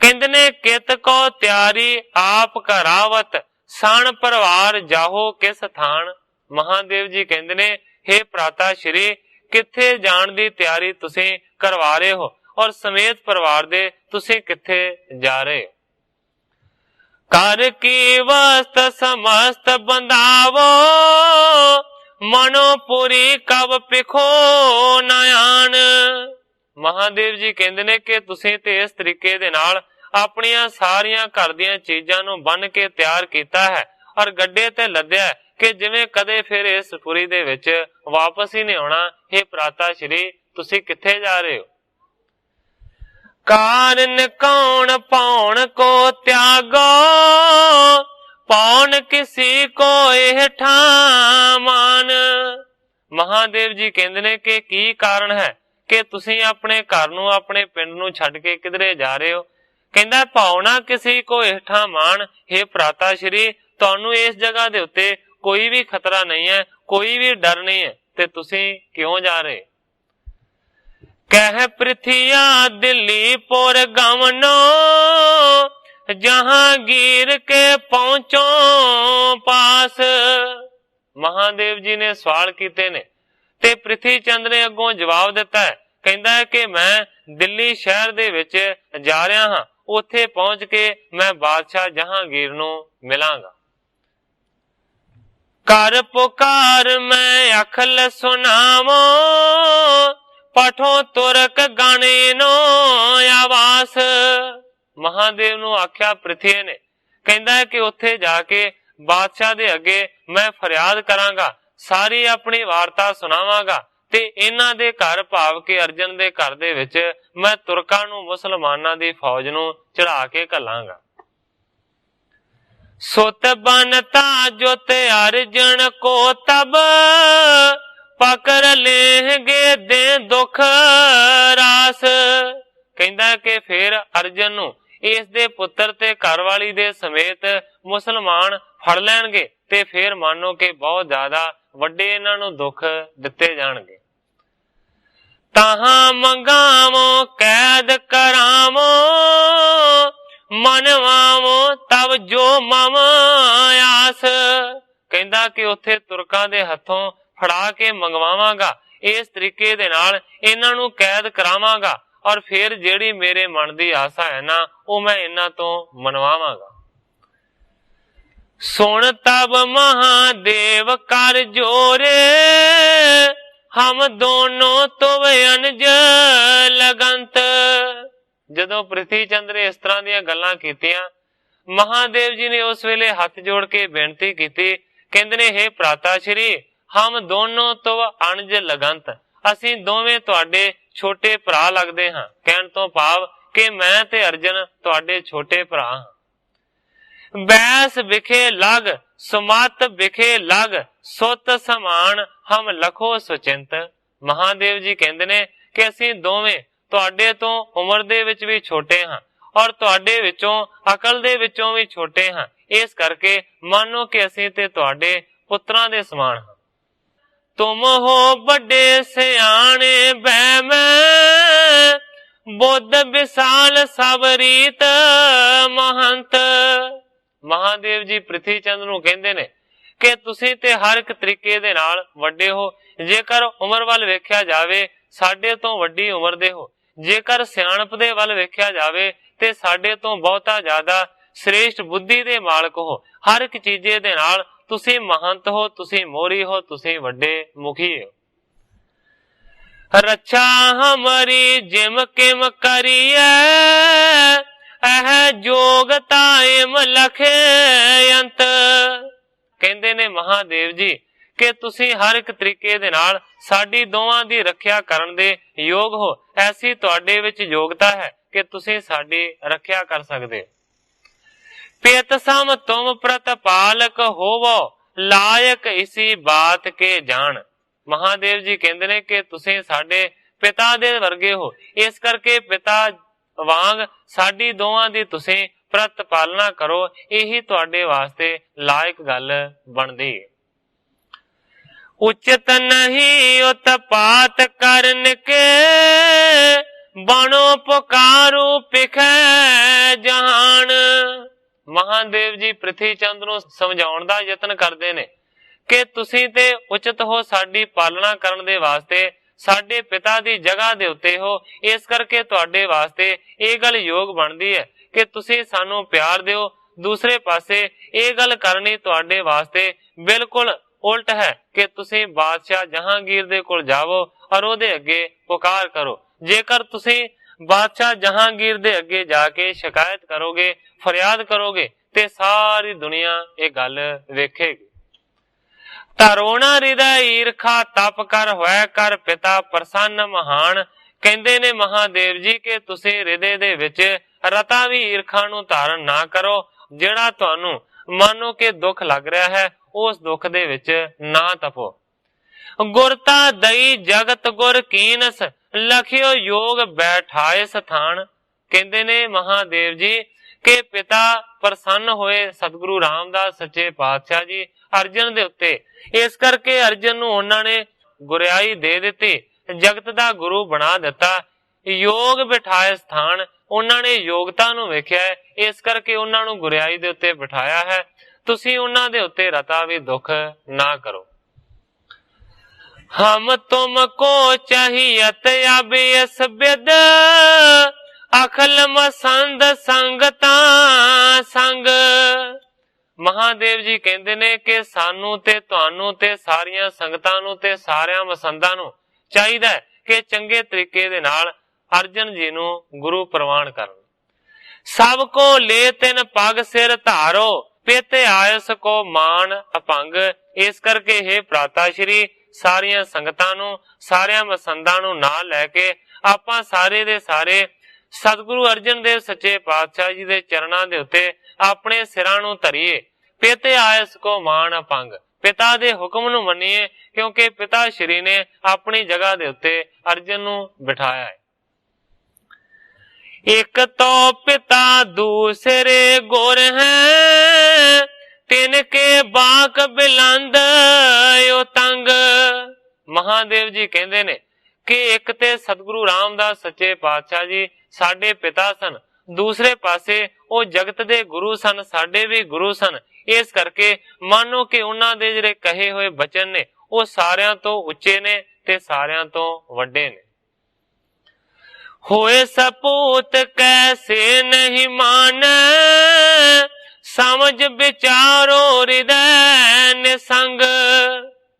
ਕਹਿੰਦੇ ਨੇ ਕਿਤ ਕੋ ਤਿਆਰੀ ਆਪ ਕਰਾਵਤ, ਸਣ ਪਰਿਵਾਰ ਜਾਹੋ ਕਿਸ ਥਾਨ। ਮਹਾਦੇਵ ਜੀ ਕਹਿੰਦੇ ਨੇ ਹੇ ਭਰਾਤਾ ਸ਼੍ਰੀ, ਕਿੱਥੇ ਜਾਣ ਦੀ ਤਿਆਰੀ ਤੁਸੀਂ ਕਰਵਾ ਰਹੇ ਹੋ ਔਰ ਸਮੇਤ ਪਰਿਵਾਰ ਦੇ ਤੁਸੀਂ ਕਿੱਥੇ ਜਾ ਰਹੇ ਹੋ। ਕਰ ਕੀ ਵਸਤ ਸਮਸਤ ਬੰਧਾਵੋ, ਮਨੋ ਪੁਰੀ ਕਬ ਪਿਖੋ ਨਯਾਨ। ਮਹਾਦੇਵ ਜੀ ਕਹਿੰਦੇ ਨੇ ਕਿ ਤੁਸੀਂ ਤੇ ਇਸ ਤਰੀਕੇ ਦੇ ਨਾਲ ਆਪਣੀਆਂ ਸਾਰੀਆਂ ਘਰ ਦੀਆਂ ਚੀਜ਼ਾਂ ਨੂੰ ਬੰਨ ਕੇ ਤਿਆਰ ਕੀਤਾ ਹੈ ਔਰ ਗੱਡੇ ਤੇ ਲੱਦਿਆ ਹੈ ਕਿ ਜਿਵੇਂ ਕਦੇ ਫਿਰ ਇਸ ਪੁਰੀ ਦੇ ਵਿੱਚ ਵਾਪਸ ਹੀ ਨਹੀਂ ਆਉਣਾ। ਇਹ ਭਰਾਤਾ ਸ਼੍ਰੀ, ਤੁਸੀਂ ਕਿੱਥੇ ਜਾ ਰਹੇ ਹੋ। ਕਾਰਨ ਕੌਣ ਪਾਉਣ ਕੋ ਤਿਆਗੋ, ਪਾਉਣ ਕਿਸੀ ਕੋ ਇਹ ਠਾਮਾਨ। ਮਹਾਦੇਵ ਜੀ ਕਹਿੰਦੇ ਨੇ ਕਿ ਕੀ ਕਾਰਨ ਹੈ ਕਿ ਤੁਸੀਂ ਆਪਣੇ ਘਰ ਨੂੰ, ਆਪਣੇ ਪਿੰਡ ਨੂੰ ਛੱਡ ਕੇ ਕਿਧਰੇ ਜਾ ਰਹੇ ਹੋ। ਕਹਿੰਦਾ ਪਾਉਣਾ ਕਿਸੇ ਕੋ ਹੇਠਾਂ ਮਾਣ। हे ਭਰਾਤਾ ਸ਼੍ਰੀ, ਤੁਹਾਨੂੰ ਇਸ ਜਗ੍ਹਾ ਦੇ ਉੱਤੇ ਕੋਈ ਵੀ ਖਤਰਾ ਨਹੀਂ ਹੈ, ਕੋਈ ਵੀ ਡਰ ਨਹੀਂ ਹੈ, ਤੇ ਤੁਸੀਂ ਕਿਉਂ ਜਾ ਰਹੇ। ਕਹਿ ਪ੍ਰਿਥਿਆ ਦਿੱਲੀ ਪੁਰ ਗਮਨੋ, ਜਹਾਂਗੀਰ ਕੇ ਪਹੁੰਚੋ ਪਾਸ। ਮਹਾਦੇਵ ਜੀ ਨੇ ਸਵਾਲ ਕੀਤੇ ਨੇ ਤੇ ਪ੍ਰਿਥੀ ਚੰਦ ਨੇ ਅੱਗੋਂ ਜਵਾਬ ਦਿੱਤਾ ਹੈ। ਕਹਿੰਦਾ ਹੈ ਕਿ ਮੈਂ ਦਿੱਲੀ ਸ਼ਹਿਰ ਦੇ ਵਿੱਚ ਜਾ ਰਿਹਾ ਹਾਂ, ਉੱਥੇ ਪਹੁੰਚ ਕੇ ਮੈਂ ਬਾਦਸ਼ਾਹ ਜਹਾਂਗੀਰ ਨੂੰ ਮਿਲਾਂਗਾ। ਕਰ ਪੁਕਾਰ ਮੈਂ ਅਖਲ ਸੁਨਾਵੋ, ਪਠੋ ਤੁਰਕ ਗਾਣੇ ਨੋ ਆਵਾਸ। ਮਹਾਦੇਵ ਨੂੰ ਆਖਿਆ ਪ੍ਰਿਥੀ ਨੇ, ਕਹਿੰਦਾ ਹੈ ਕਿ ਉੱਥੇ ਜਾ ਕੇ ਬਾਦਸ਼ਾਹ ਦੇ ਅੱਗੇ ਮੈਂ ਫਰਿਆਦ ਕਰਾਂਗਾ, ਸਾਰੀ ਆਪਣੀ ਵਾਰਤਾ ਸੁਣਾਵਾਂਗਾ ਤੇ ਇਹਨਾਂ ਦੇ ਘਰ ਭਾਵ ਕਿ ਅਰਜਨ ਦੇ ਘਰ ਦੇ ਵਿੱਚ ਮੈਂ ਤੁਰਕਾਂ ਨੂੰ, ਮੁਸਲਮਾਨਾਂ ਦੀ ਫੌਜ ਨੂੰ ਚੜਾ ਕੇ ਘੱਲਾਂਗਾ। ਸੁਤ ਬਨਤਾ ਜੁਤ ਅਰਜਨ ਕੋ ਤਬ, ਪਕੜ ਲੇਂਗੇ ਦੇ ਦੁਖ ਰਾਸ। ਕਹਿੰਦਾ ਕਿ ਫਿਰ ਅਰਜਨ ਨੂੰ ਇਸ ਦੇ ਪੁੱਤਰ ਤੇ ਘਰਵਾਲੀ ਦੇ ਸਮੇਤ ਮੁਸਲਮਾਨ ਫੜ ਲੈਣਗੇ ਤੇ ਫਿਰ ਮੰਨੋ ਕਿ ਬਹੁਤ ਜ਼ਿਆਦਾ ਵੱਡੇ ਇਹਨਾਂ ਨੂੰ ਦੁੱਖ ਦਿੱਤੇ ਜਾਣਗੇ। ਤਾਹਾਂ ਮੰਗਾਵੋ ਕੈਦ ਕਰਾਵੋ, ਮਨਵਾਵੋ ਤਬ ਜੋ ਮਮ ਆਸ। ਕਹਿੰਦਾ ਕਿ ਉੱਥੇ ਤੁਰਕਾਂ ਦੇ ਹੱਥੋਂ ਫੜਾ ਕੇ ਮੰਗਵਾਵਾਂਗਾ, ਇਸ ਤਰੀਕੇ ਦੇ ਨਾਲ ਇਹਨਾਂ ਨੂੰ ਕੈਦ ਕਰਾਵਾਂਗਾ ਔਰ ਫਿਰ ਜਿਹੜੀ ਮੇਰੇ ਮਨ ਦੀ ਆਸਾ ਹੈ ਨਾ, ਉਹ ਮੈਂ ਇਹਨਾਂ ਤੋਂ ਮਨਵਾਵਾਂਗਾ। ਸੁਣ ਤਬ ਮਹਾਦੇਵ ਕਰ ਜੋਰੇ, ਹਮ ਦੋਨੋਂ ਤੁਵ ਅਨਜ ਲਗੰਤ। ਜਦੋਂ ਪ੍ਰਿਥੀ ਚੰਦ ਨੇ ਇਸ ਤਰ੍ਹਾਂ ਦੀਆਂ ਗੱਲਾਂ ਕੀਤੀਆਂ, ਮਹਾਦੇਵ ਜੀ ਨੇ ਉਸ ਵੇਲੇ ਹੱਥ ਜੋੜ ਕੇ ਬੇਨਤੀ ਕੀਤੀ, ਕਹਿੰਦੇ ਨੇ ਹੇ ਭਰਾਤਾ ਸ਼੍ਰੀ, ਹਮ ਦੋਨੋਂ ਤੋਂ ਅਣਜ ਲਗੰਤ, ਅਸੀਂ ਦੋਵੇਂ ਤੁਹਾਡੇ ਛੋਟੇ ਭਰਾ ਲੱਗਦੇ ਹਾਂ। ਕਹਿਣ ਤੋਂ ਭਾਵ ਕਿ ਮੈਂ ਤੇ ਅਰਜਨ ਤੁਹਾਡੇ ਛੋਟੇ ਭਰਾ ਹਾਂ। ਬੈਸ ਵਿਖੇ ਲਗ ਸੁਮਤ ਵਿਖੇ ਲਗ ਸੁਤ ਸਮਾਨ ਹਮ ਲਖੋ ਸੁਚਿੰਤ। ਮਹਾਦੇਵ ਜੀ ਕਹਿੰਦੇ ਨੇ ਕਿ ਅਸੀਂ ਦੋਵੇਂ ਤੁਹਾਡੇ ਤੋਂ ਉਮਰ ਦੇ ਵਿੱਚ ਵੀ ਛੋਟੇ ਹਾਂ ਔਰ ਤੁਹਾਡੇ ਵਿੱਚੋਂ ਅਕਲ ਦੇ ਵਿੱਚੋਂ ਵੀ ਛੋਟੇ ਹਾਂ। ਇਸ ਕਰਕੇ ਮੰਨੋ ਕਿ ਅਸੀਂ ਤੇ ਤੁਹਾਡੇ ਪੁੱਤਰਾਂ ਦੇ ਸਮਾਨ ਹਾਂ। ਤੁਮ ਹੋ ਵੱਡੇ ਸਿਆਣੇ ਬਹਿਮੈ, ਬੁੱਧ ਵਿਸਾਲ ਸਭ ਰੀਤ ਮਹੰਤ। ਮਹਾਦੇਵ ਜੀ ਪ੍ਰਿਥੀ ਚੰਦ ਨੂੰ ਕਹਿੰਦੇ ਨੇ ਕਿ ਤੁਸੀਂ ਤੇ ਹਰ ਇੱਕ ਤਰੀਕੇ ਦੇ ਨਾਲ ਵੱਡੇ ਹੋ। ਜੇਕਰ ਉਮਰ ਵੱਲ ਵੇਖਿਆ ਜਾਵੇ ਸਾਡੇ ਤੋਂ ਵੱਡੀ ਉਮਰ ਦੇ ਹੋ, ਜੇਕਰ ਸਿਆਣਪ ਦੇ ਵੱਲ ਵੇਖਿਆ ਜਾਵੇ ਤੇ ਸਾਡੇ ਤੋਂ ਬਹੁਤਾ ਜ਼ਿਆਦਾ ਸ੍ਰੇਸ਼ਟ ਬੁੱਧੀ ਦੇ ਮਾਲਕ ਹੋ। ਹਰ ਇੱਕ ਚੀਜ਼ੇ ਦੇ ਨਾਲ ਤੁਸੀਂ ਮਹੰਤ ਹੋ, ਤੁਸੀਂ ਮੋਰੀ ਹੋ, ਤੁਸੀਂ ਵੱਡੇ ਮੁਖੀ ਹੋ। ਰੱਛਾ ਹਮਾਰੀ ਜਿਮ ਕਿਮ ਕਰੀਐ, ਇਹ ਜੋਗ ਤਾਇਮ ਲਖੇ ਅੰਤ। ਕਹਿੰਦੇ ਨੇ ਮਹਾਦੇਵ ਜੀ ਕਿ ਤੁਸੀਂ ਹਰ ਇੱਕ ਤਰੀਕੇ ਦੇ ਨਾਲ ਸਾਡੀ ਦੋਵਾਂ ਦੀ ਰੱਖਿਆ ਕਰਨ ਦੇ ਯੋਗ ਹੋ। ਐਸੀ ਤੁਹਾਡੇ ਵਿੱਚ ਯੋਗਤਾ ਹੈ ਕਿ ਤੁਸੀਂ ਸਾਡੀ ਰੱਖਿਆ ਕਰ ਸਕਦੇ ਹੋ। ਪਿਤ ਸਮ ਤੁਮ ਪ੍ਰਤਪਾਲਕ ਹੋਵੋ, ਲਾਇਕ ਇਸੀ ਬਾਤ ਕੇ ਜਾਣ। ਮਹਾਦੇਵ ਜੀ ਕਹਿੰਦੇ ਨੇ ਕਿ ਤੁਸੀਂ ਸਾਡੇ ਪਿਤਾ ਦੇ ਵਰਗੇ ਹੋ, ਇਸ ਕਰਕੇ ਪਿਤਾ ਵਾਂਗ ਸਾਡੀ ਦੋਵਾਂ ਦੀ ਤੁਸੀਂ ਪ੍ਰਤਪਾਲਨਾ ਕਰੋ। ਇਹੀ ਤੁਹਾਡੇ ਵਾਸਤੇ ਲਾਇਕ ਗੱਲ ਬਣਦੀ ਹੈ। ਉਚਿਤ ਨਹੀਂ ਉਤਪਾਤ ਕਰਨ ਕੇ, ਬਣੋ ਪੁਕਾਰੂ ਪਿਖੈ ਜਹਾਨ। ਮਹਾਦੇਵ ਜੀ ਪ੍ਰਿਥੀ ਚੰਦ ਨੂੰ ਸਮਝਾਉਣ ਦਾ ਯਤਨ ਕਰਦੇ ਨੇ ਕਿ ਤੁਸੀਂ ਤੇ ਉਚਿਤ ਹੋ ਸਾਡੀ ਪਾਲਣਾ ਕਰਨ ਦੇ ਵਾਸਤੇ, ਸਾਡੇ ਪਿਤਾ ਦੀ ਜਗ੍ਹਾ ਦੇ ਉੱਤੇ ਹੋ। ਇਸ ਕਰਕੇ ਤੁਹਾਡੇ ਵਾਸਤੇ ਇਹ ਗੱਲ ਯੋਗ ਬਣਦੀ ਹੈ ਕਿ ਤੁਸੀਂ ਸਾਨੂੰ ਪਿਆਰ ਦਿਓ। ਦੂਸਰੇ ਪਾਸੇ ਇਹ ਗੱਲ ਕਰਨੀ ਤੁਹਾਡੇ ਵਾਸਤੇ ਬਿਲਕੁਲ ਉਲਟ ਹੈ ਕਿ ਤੁਸੀਂ ਬਾਦਸ਼ਾਹ ਜਹਾਂਗੀਰ ਦੇ ਕੋਲ ਜਾਵੋ ਔਰ ਉਹਦੇ ਅੱਗੇ ਪੁਕਾਰ ਕਰੋ। ਜੇਕਰ ਤੁਸੀਂ ਬਾਦਸ਼ਾਹ ਜਹਾਂਗੀਰ ਦੇ ਅੱਗੇ ਜਾ ਕੇ ਸ਼ਿਕਾਇਤ ਕਰੋਗੇ, ਫਰਿਆਦ ਕਰੋਗੇ ਤੇ ਸਾਰੀ ਦੁਨੀਆ ਇਹ ਗੱਲ ਵੇਖੇਗੀ। ਤਰੋਣਾ ਹਿਰਦੈ ਈਰਖਾ ਤਪ ਕਰ ਹੋਇ ਕਰ ਪਿਤਾ ਪ੍ਰਸੰਨ ਮਹਾਨ। ਕਹਿੰਦੇ ਨੇ ਮਹਾਦੇਵ ਜੀ ਕਿ ਤੁਸੀਂ ਹਿਰਦੇ ਦੇ ਵਿੱਚ ਰਤਾ ਵੀ ਈਰਖਾ ਨੂੰ ਧਾਰਨ ਨਾ ਕਰੋ। ਜਿਹੜਾ ਤੁਹਾਨੂੰ ਮੰਨੋ ਕਿ ਦੁੱਖ ਲੱਗ ਰਿਹਾ ਹੈ ਉਸ ਦੁੱਖ ਦੇ ਵਿੱਚ ਨਾ ਤਪੋ। ਗੁਰਤਾ ਦਈ ਜਗਤ ਗੁਰ ਕੀਨਸ, ਲਖਿਓ ਯੋਗ ਬੈਠਾਏ ਸਥਾਨ। ਕਹਿੰਦੇ ਨੇ ਮਹਾਦੇਵ ਜੀ ਕਿ ਪਿਤਾ ਪ੍ਰਸੰਨ ਹੋਏ ਸਤਿਗੁਰੂ ਰਾਮਦਾਸ ਸੱਚੇ ਪਾਤਸ਼ਾਹ ਜੀ ਅਰਜਨ ਦੇ ਉੱਤੇ। ਇਸ ਕਰਕੇ ਅਰਜਨ ਨੂੰ ਉਹਨਾਂ ਨੇ ਗੁਰਿਆਈ ਦੇ ਦਿੱਤੀ, ਜਗਤ ਦਾ ਗੁਰੂ ਬਣਾ ਦਿੱਤਾ। ਯੋਗ ਬਿਠਾਏ ਸਥਾਨ, ਉਹਨਾਂ ਨੇ ਯੋਗਤਾ ਨੂੰ ਵੇਖਿਆ, ਇਸ ਕਰਕੇ ਉਹਨਾਂ ਨੂੰ ਗੁਰਿਆਈ ਦੇ ਉੱਤੇ ਬਿਠਾਇਆ ਹੈ। ਤੁਸੀਂ ਉਹਨਾਂ ਦੇ ਉੱਤੇ ਰਤਾ ਵੀ ਦੁੱਖ ਨਾ ਕਰੋ। ਹਮ ਤੁਮ ਕੋ ਚਾਹੀਅਤ ਅਬ ਇਸ ਬਿਦ, ਅਖਲ ਮਸੰਦ ਸੰਗਤਾਂ ਸੰਗ। ਮਹਾਦੇਵ ਜੀ ਕਹਿੰਦੇ ਨੇ ਕਿ ਸਾਨੂੰ ਤੇ ਤੁਹਾਨੂੰ ਤੇ ਸਾਰੀਆਂ ਸੰਗਤਾਂ ਨੂੰ ਤੇ ਸਾਰਿਆਂ ਮਸੰਦਾਂ ਨੂੰ ਚਾਹੀਦਾ ਹੈ ਕਿ ਚੰਗੇ ਤਰੀਕੇ ਦੇ ਨਾਲ ਅਰਜਨ ਜੀ ਨੂੰ ਗੁਰੂ ਪ੍ਰਵਾਨ ਕਰਨ। ਸਭ ਕੋ ਲੈ ਤਿਨ ਪਗ ਸਿਰ ਧਾਰੋ, ਪਿਤ ਆਇਸ ਕੋ ਮਾਨ ਅਪੰਗ। ਇਸ ਕਰਕੇ हे ਭਰਾਤਾ ਸ਼੍ਰੀ, ਸਾਰੀਆਂ ਸੰਗਤਾਂ ਨੂੰ ਸਾਰਿਆਂ ਮਸੰਦਾਂ ਨੂੰ ਨਾਲ ਲੈ ਕੇ ਆਪਾਂ ਸਾਰੇ ਦੇ ਸਾਰੇ ਸਤਿਗੁਰੂ ਅਰਜਨ ਦੇਵ ਸੱਚੇ ਪਾਤਸ਼ਾਹ ਜੀ ਦੇ ਚਰਨਾਂ ਦੇ ਉੱਤੇ ਆਪਣੇ ਸਿਰਾਂ ਨੂੰ ਧਰੀਏ। ਪਿਤ ਆਇਸ ਕੋ ਮਾਨ ਅਪੰਗ, ਪਿਤਾ ਦੇ ਹੁਕਮ ਨੂੰ ਮੰਨੀਏ, ਕਿਉਂਕਿ ਪਿਤਾ ਸ਼੍ਰੀ ਨੇ ਆਪਣੀ ਜਗ੍ਹਾ ਦੇ ਉੱਤੇ ਅਰਜਨ ਨੂੰ ਬਿਠਾਇਆ ਹੈ। ਇੱਕ ਤੋ ਪਿਤਾ ਦੂਸਰੇ ਗੁਰ ਹੈ, ਤਿਨ ਕੇ ਬਾਕ ਬਿਲੰਦ ਉਤੰਗ। ਮਹਾਦੇਵ ਜੀ ਕਹਿੰਦੇ ਨੇ ਕਿ ਇੱਕ ਤੇ ਸਤਿਗੁਰੂ ਰਾਮਦਾਸ ਸੱਚੇ ਪਾਤਸ਼ਾਹ ਜੀ ਸਾਡੇ ਪਿਤਾ ਸਨ, ਦੂਸਰੇ ਪਾਸੇ ਉਹ ਜਗਤ ਦੇ ਗੁਰੂ ਸਨ, ਸਾਡੇ ਵੀ ਗੁਰੂ ਸਨ। ਇਸ ਕਰਕੇ ਮੰਨੋ ਕਿ ਉਹਨਾਂ ਦੇ ਜਿਹੜੇ ਕਹੇ ਹੋਏ ਬਚਨ ਨੇ ਉਹ ਸਾਰਿਆਂ ਤੋਂ ਉੱਚੇ ਨੇ ਤੇ ਸਾਰਿਆਂ ਤੋਂ ਵੱਡੇ ਨੇ। ਹੋਏ ਸਪੂਤ ਕੈਸੇ ਨਹੀਂ ਮਾਨੈ, ਸਮਝ ਵਿਚਾਰੋ ਹਿਰਦੈ ਨਿਸੰਗ।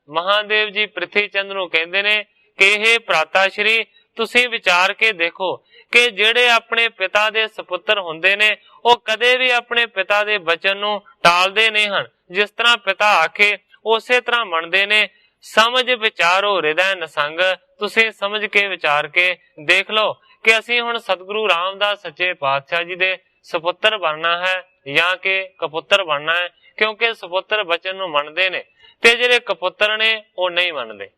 ਮਹਾਦੇਵ ਜੀ ਪ੍ਰਿਥੀ ਚੰਦ ਨੂੰ ਕਹਿੰਦੇ ਨੇ ਕਿ ਇਹ ਭਰਾਤਾ ਸ਼੍ਰੀ, ਤੁਸੀਂ ਵਿਚਾਰ ਕੇ ਦੇਖੋ ਕਿ ਜਿਹੜੇ ਆਪਣੇ ਪਿਤਾ ਦੇ ਸੁਪੁੱਤਰ ਹੁੰਦੇ ਨੇ ਉਹ ਕਦੇ ਵੀ ਆਪਣੇ ਪਿਤਾ ਦੇ ਬਚਨ ਨੂੰ ਟਾਲਦੇ ਨਹੀਂ ਹਨ। ਜਿਸ ਤਰ੍ਹਾਂ ਪਿਤਾ ਆਖੇ ਉਸੇ ਤਰ੍ਹਾਂ ਮੰਨਦੇ ਨੇ। ਸਮਝ ਵਿਚਾਰੋ ਹਿਰਦੈ ਨਸੰਗ। ਤੁਸੀਂ ਸਮਝ ਕੇ ਵਿਚਾਰ ਕੇ ਦੇਖ ਲਓ ਕਿ ਅਸੀਂ ਹੁਣ ਸਤਿਗੁਰੂ ਰਾਮਦਾਸ ਸੱਚੇ ਪਾਤਸ਼ਾਹ ਜੀ ਦੇ ਸੁਪੁੱਤਰ ਬਣਨਾ ਹੈ ਜਾਂ ਕਿ ਕਪੁੱਤਰ ਬਣਨਾ ਹੈ, ਕਿਉਂਕਿ ਸੁਪੁੱਤਰ ਬਚਨ ਨੂੰ ਮੰਨਦੇ ਨੇ ਤੇ ਜਿਹੜੇ ਕਪੁੱਤਰ ਨੇ ਉਹ ਨਹੀਂ ਮੰਨਦੇ।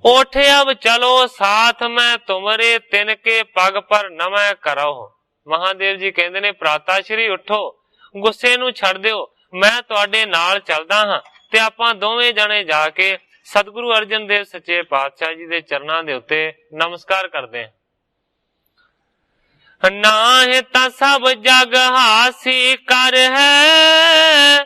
ਉਠ ਅਬ ਚਲੋ ਸਾਥ ਮੈਂ ਤੁਮਰੇ ਤਿਨ ਕੇ ਪਗ ਪਰ ਨਮੈ ਕਰੋ। ਮਹਾਦੇਵ ਜੀ ਕਹਿੰਦੇ ਨੇ ਭਰਾਤਾ ਸ਼੍ਰੀ ਉਠੋ, ਗੁੱਸੇ ਨੂੰ ਛੱਡ ਦਿਓ, ਮੈਂ ਤੁਹਾਡੇ ਨਾਲ ਚੱਲਦਾ ਹਾਂ ਤੇ ਆਪਾਂ ਦੋਵੇਂ ਜਣੇ ਜਾ ਕੇ ਸਤਿਗੁਰੂ ਅਰਜਨ ਦੇਵ ਸੱਚੇ ਪਾਤਸ਼ਾਹ ਜੀ ਦੇ ਚਰਨਾਂ ਦੇ ਉੱਤੇ ਨਮਸਕਾਰ ਕਰਦੇ ਹਾਂ। ਨਾਹਿ ਤਾਂ ਸਭ ਜਗ ਹਾਸੀ ਕਰ ਹੈ,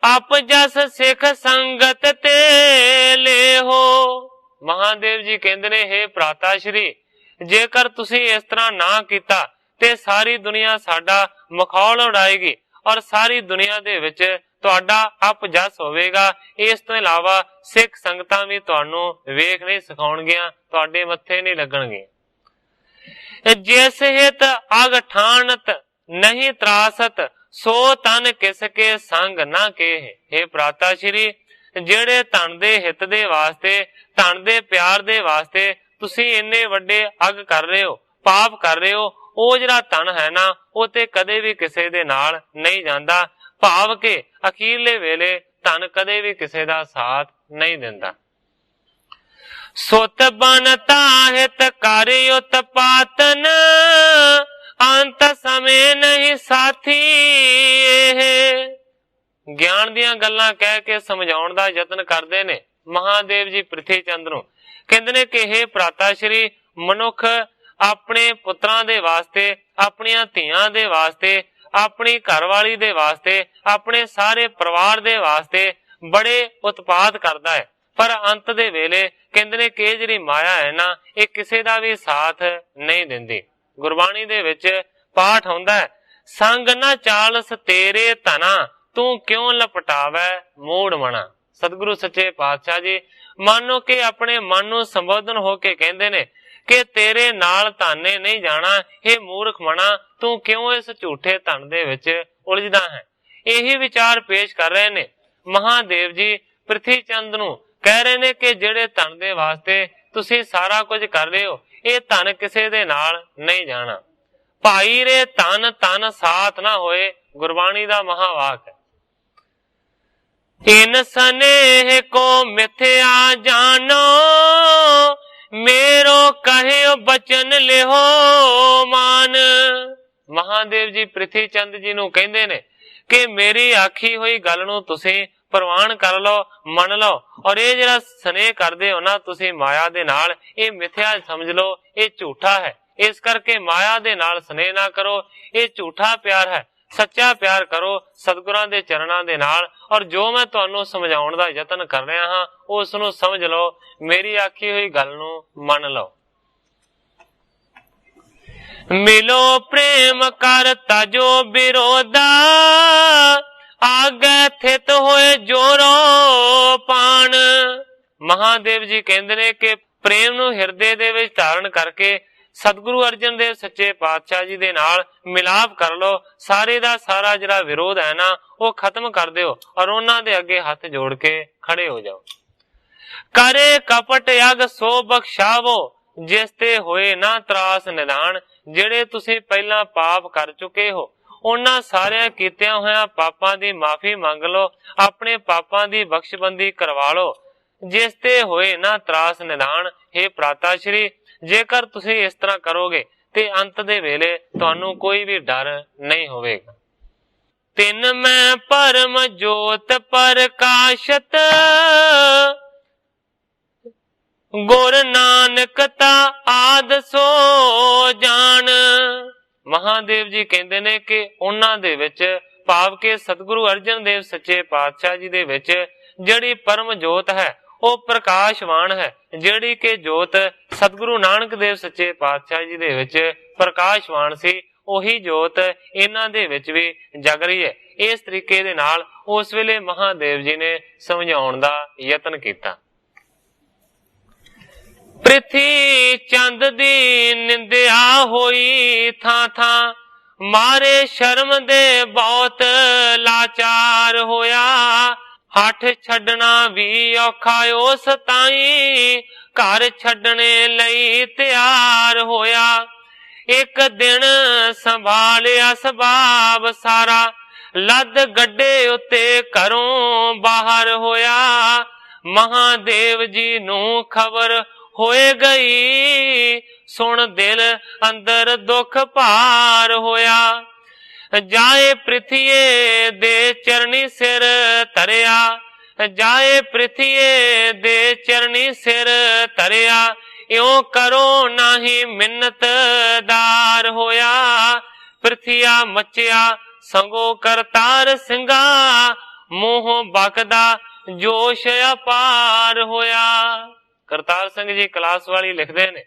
ਅਪ ਜਸ ਸਿੱਖ ਸੰਗਤ ਤੇ ਲੇਹੋ। ਮਹਾਦੇਵ ਜੀ ਕਹਿੰਦੇ ਨੇ ਹੇ ਭਰਾਤਾ ਸ਼੍ਰੀ, ਜੇਕਰ ਤੁਸੀਂ ਇਸ ਤਰ੍ਹਾਂ ਨਾ ਕੀਤਾ ਤੇ ਸਾਰੀ ਦੁਨੀਆ ਸਾਡਾ ਮਖੌਲ ਉਡਾਏਗੀ ਔਰ ਸਾਰੀ ਦੁਨੀਆ ਦੇ ਵਿੱਚ ਤੁਹਾਡਾ ਅਪਜਸ ਹੋਵੇਗਾ। ਇਸ ਤੋਂ ਇਲਾਵਾ ਸਿੱਖ ਸੰਗਤਾਂ ਵੀ ਤੁਹਾਨੂੰ ਵੇਖ ਨਹੀਂ ਸਿਖਾਉਣਗੀਆਂ, ਤੁਹਾਡੇ ਮੱਥੇ ਨਹੀਂ ਲੱਗਣਗੇ। ਜਿਸ ਹਿਤ ਅਗ ਠਾਣਤ ਨਹੀਂ ਤਰਾਸਤ, ਸੋ ਤਨ ਕਿਸ ਕੇ ਸੰਗ ਨਾ ਕੇਹ। ਇਹ ਭਰਾਤਾ ਸ਼੍ਰੀ, ਜਿਹੜੇ ਧਨ ਦੇ ਹਿੱਤ ਦੇ ਵਾਸਤੇ, ਧਨ ਦੇ ਪਿਆਰ ਦੇ ਵਾਸਤੇ ਤੁਸੀਂ ਇੰਨੇ ਵੱਡੇ ਅਗ ਕਰ ਰਹੇ ਹੋ, ਪਾਪ ਕਰ ਰਹੇ ਹੋ, ਉਹ ਜਿਹੜਾ ਧਨ ਹੈ ਨਾ ਉਹ ਤੇ ਕਦੇ ਵੀ ਕਿਸੇ ਦੇ ਨਾਲ ਨਹੀਂ ਜਾਂਦਾ। ਭਾਵ ਕਿ ਅਖੀਰਲੇ ਵੇਲੇ ਧਨ ਕਦੇ ਵੀ ਕਿਸੇ ਦਾ ਸਾਥ ਨਹੀਂ ਦਿੰਦਾ। ਸੁਤ ਬਨ ਤਾਹਿਤ ਕਰ ਉਤਪਾਤਨ, ਅੰਤ ਸਮੇਂ ਨਹੀਂ ਸਾਥੀ। ਇਹ ਗਿਆਨ ਦੀਆਂ ਗੱਲਾਂ ਕਹਿ ਕੇ ਸਮਝਾਉਣ ਦਾ ਯਤਨ ਕਰਦੇ ਨੇ ਮਹਾਦੇਵ ਜੀ ਪ੍ਰਿਥੀ ਚੰਦ ਨੂੰ। ਕਹਿੰਦੇ ਨੇ ਕਿ ਇਹ ਭਰਾਤਾ ਸ਼੍ਰੀ, ਮਨੁੱਖ ਆਪਣੇ ਪੁੱਤਰਾਂ ਦੇ ਵਾਸਤੇ, ਆਪਣੀਆਂ ਧੀਆਂ ਦੇ ਵਾਸਤੇ, ਆਪਣੀ ਘਰਵਾਲੀ ਦੇ ਵਾਸਤੇ, ਆਪਣੇ ਸਾਰੇ ਪਰਿਵਾਰ ਦੇ ਵਾਸਤੇ ਬੜੇ ਉਤਪਾਤ ਕਰਦਾ ਹੈ, ਪਰ ਅੰਤ ਦੇ ਵੇਲੇ ਕਹਿੰਦੇ ਨੇ ਕਿ ਜਿਹੜੀ ਮਾਇਆ ਹੈ ਨਾ ਇਹ ਕਿਸੇ ਦਾ ਵੀ ਸਾਥ ਨਹੀਂ ਦਿੰਦੀ। ਗੁਰਬਾਣੀ ਦੇ ਵਿੱਚ ਪਾਠ ਹੁੰਦਾ ਹੈ, ਸੰਗ ਨਾ ਚਾਲਸ ਤੇਰੇ ਧਨਾ, ਤੂੰ ਕਿਉਂ ਲਪਟਾਵੈ ਮੂੜ ਮਣਾ। ਸਤਿਗੁਰੂ ਸੱਚੇ ਪਾਤਸ਼ਾਹ ਜੀ ਮਾਨੋ ਕਿ ਆਪਣੇ ਮਨ ਨੂੰ ਸੰਬੋਧਨ ਹੋ ਕੇ ਕਹਿੰਦੇ ਨੇ ਕਿ ਤੇਰੇ ਨਾਲ ਧਨ ਨੇ ਨਹੀਂ ਜਾਣਾ, ਇਹ ਮੂਰਖ ਮਣਾ, ਤੂੰ ਕਿਉਂ ਇਸ ਝੂਠੇ ਧਨ ਦੇ ਵਿੱਚ ਉਲਝਦਾ ਹੈ। ਇਹੀ ਵਿਚਾਰ ਪੇਸ਼ ਕਰ ਰਹੇ ਨੇ ਮਹਾਦੇਵ ਜੀ ਪ੍ਰਿਥੀ ਚੰਦ ਨੂੰ। ਕਹਿ ਰਹੇ ਨੇ ਕਿ ਜਿਹੜੇ ਧਨ ਦੇ ਵਾਸਤੇ ਤੁਸੀਂ ਸਾਰਾ ਕੁਝ ਕਰ ਰਹੇ ਹੋ, ਇਹ ਧਨ ਕਿਸੇ ਦੇ ਨਾਲ ਨਹੀਂ ਜਾਣਾ। ਭਾਈ ਰੇ ਧਨ ਧਨ ਸਾਥ ਨਾ ਹੋਏ, ਗੁਰਬਾਣੀ ਦਾ ਮਹਾਵਾਕ ਹੈ। ਇਨ ਸਨੇਹ ਕੋ ਮਿਥਿਆ ਜਾਨੋ, ਮੇਰੋ ਕਹਿਓ ਬਚਨ ਲਿਓ ਮਾਨ। ਮਹਾਦੇਵ ਜੀ ਪ੍ਰਿਥੀ ਚੰਦ ਜੀ ਨੂੰ ਕਹਿੰਦੇ ਨੇ ਕਿ ਮੇਰੀ ਆਖੀ ਹੋਈ ਗੱਲ ਨੂੰ ਤੁਸੀਂ ਪ੍ਰਵਾਨ ਕਰ ਲਓ, ਮੰਨ ਲਓ, ਔਰ ਇਹ ਜਿਹੜਾ ਸਨੇਹ ਕਰਦੇ ਹੋ ਨਾ ਤੁਸੀਂ ਮਾਇਆ ਦੇ ਨਾਲ, ਇਹ ਮਿਥਿਆ ਸਮਝ ਲਓ, ਇਹ ਝੂਠਾ ਹੈ। ਇਸ ਕਰਕੇ ਮਾਇਆ ਦੇ ਨਾਲ ਸਨੇਹ ਨਾ ਕਰੋ, ਇਹ ਝੂਠਾ ਪਿਆਰ ਹੈ। ਸੱਚਾ ਪਿਆਰ ਕਰੋ ਸਤਿਗੁਰਾਂ ਦੇ ਚਰਨਾਂ ਦੇ ਨਾਲ। ਔਰ ਜੋ ਮੈਂ ਤੁਹਾਨੂੰ ਸਮਝਾਉਣ ਦਾ ਯਤਨ ਕਰ ਰਿਹਾ ਹਾਂ ਉਸ ਨੂੰ ਸਮਝ ਲਓ, ਮੇਰੀ ਆਖੀ ਹੋਈ ਗੱਲ ਨੂੰ ਮੰਨ ਲਓ। ਮਿਲੋ ਪ੍ਰੇਮ ਕਰ ਤਜੋ ਵਿਰੋਧਾ, ਆਗੇ ਥਿਤ ਹੋਏ ਜੋਰੋ ਪਾਣ। ਮਹਾਦੇਵ ਜੀ ਕਹਿੰਦੇ ਨੇ ਕਿ ਪ੍ਰੇਮ ਨੂੰ ਹਿਰਦੇ ਦੇ ਵਿੱਚ ਧਾਰਨ ਕਰਕੇ ਸਤਿਗੁਰੂ ਅਰਜਨ ਦੇਵ ਸੱਚੇ ਪਾਤਸ਼ਾਹ ਜੀ ਦੇ ਨਾਲ ਮਿਲਾਪ ਕਰ ਲਓ। ਸਾਰੇ ਦਾ ਸਾਰਾ ਜਿਹੜਾ ਵਿਰੋਧ ਹੈ ਨਾ ਉਹ ਖਤਮ ਕਰ ਦਿਓ ਔਰ ਉਹਨਾਂ ਦੇ ਅੱਗੇ ਹੱਥ ਜੋੜ ਕੇ ਖੜੇ ਹੋ ਜਾਓ। ਕਰੇ ਕਪਟ ਅਗ ਸੋ ਬਖਸ਼ਾਵੋ, ਜਿਸ ਤੇ ਹੋਏ ਨਾ ਤਰਾਸ ਨਿਦਾਨ। ਜਿਹੜੇ ਤੁਸੀਂ ਪਹਿਲਾਂ ਪਾਪ ਕਰ ਚੁੱਕੇ ਹੋ ਉਹਨਾਂ ਸਾਰਿਆਂ ਕੀਤਿਆਂ ਹੋਇਆਂ ਪਾਪਾਂ ਦੀ ਮਾਫੀ ਮੰਗ ਲਓ, ਆਪਣੇ ਪਾਪਾਂ ਦੀ ਬਖਸ਼ਬੰਦੀ ਕਰਵਾ ਲਓ। ਜਿਸ ਤੇ ਹੋਏ ਨਾ ਤਰਾਸ ਨਿਦਾਨ। हे ਭਰਾਤਾ ਸ਼੍ਰੀ, ਜੇਕਰ ਤੁਸੀਂ ਇਸ ਤਰ੍ਹਾਂ ਕਰੋਗੇ ਤੇ ਅੰਤ ਦੇ ਵੇਲੇ ਤੁਹਾਨੂੰ ਕੋਈ ਵੀ ਡਰ ਨਹੀਂ ਹੋਵੇਗਾ। ਤਿੰਨ ਮੈਂ ਪਰਮ ਜੋਤ ਪ੍ਰਕਾਸ਼ਤ, ਗੁਰ ਨਾਨਕ ਤਾ ਆਦ ਸੋ ਜਾਣ। ਮਹਾਦੇਵ ਜੀ ਕਹਿੰਦੇ ਨੇ ਕਿ ਉਹਨਾਂ ਦੇ ਵਿੱਚ ਭਾਵ ਕਿ ਸਤਿਗੁਰੂ ਅਰਜਨ ਦੇਵ ਸੱਚੇ ਪਾਤਸ਼ਾਹ ਜੀ ਦੇ ਵਿੱਚ ਜਿਹੜੀ ਪਰਮ ਜੋਤ ਹੈ ਉਹ ਪ੍ਰਕਾਸ਼ਵਾਨ ਹੈ। ਜਿਹੜੀ ਕਿ ਜੋਤ ਸਤਿਗੁਰੂ ਨਾਨਕ ਦੇਵ ਸੱਚੇ ਪਾਤਸ਼ਾਹ ਜੀ ਦੇ ਵਿੱਚ ਪ੍ਰਕਾਸ਼ਵਾਨ ਸੀ, ਉਹੀ ਜੋਤ ਇਹਨਾਂ ਦੇ ਵਿੱਚ ਵੀ ਜਗ ਰਹੀ ਹੈ। ਇਸ ਤਰੀਕੇ ਦੇ ਨਾਲ ਉਸ ਵੇਲੇ ਮਹਾਦੇਵ ਜੀ ਨੇ ਸਮਝਾਉਣ ਦਾ ਯਤਨ ਕੀਤਾ। ਪ੍ਰਿਥੀ ਚੰਦ ਦੀ ਨਿੰਦਿਆ ਹੋਈ ਥਾਂ ਥਾਂ, ਮਾਰੇ ਸ਼ਰਮ ਦੇ ਬਹੁਤ ਲਾਚਾਰ ਹੋਇਆ। ਹੱਠ ਛੱਡਣਾ ਵੀ ਔਖਾ ਉਸ ਤਾਈਂ, ਘਰ ਛੱਡਣੇ ਲਈ ਤਿਆਰ ਹੋਇਆ। ਇੱਕ ਦਿਨ ਸੰਭਾਲਿਆ ਸਬਾਬ ਸਾਰਾ, ਲੱਦ ਗੱਡੇ ਉੱਤੇ ਘਰੋਂ ਬਾਹਰ ਹੋਇਆ। ਮਹਾਦੇਵ ਜੀ ਨੂੰ ਖਬਰ ਹੋਏ ਗਈ, ਸੁਣ ਦਿਲ ਅੰਦਰ ਦੁੱਖ ਭਾਰ ਹੋਇਆ। ਜਾਏ ਪ੍ਰਿਥੀਏ ਦੇ ਚਰਨੀ ਸਿਰ ਧਰਿਆ, ਜਾਏ ਪ੍ਰਿਥੀਏ ਦੇ ਚਰਨੀ ਸਿਰ ਧਰਿਆ। ਇਉਂ ਕਰੋ ਨਾਹੀ ਮਿੰਨਤਦਾਰ ਹੋਇਆ। ਪ੍ਰਿਥੀਆ ਮਚਿਆ ਸੰਗੋ ਕਰਤਾਰ ਸਿੰਘਾ, ਮੂੰਹ ਬਕਦਾ ਜੋਸ਼ ਅਪਾਰ ਹੋਇਆ। ਕਰਤਾਰ ਸਿੰਘ ਜੀ ਕਲਾਸ ਵਾਲੀ ਲਿਖਦੇ ਨੇ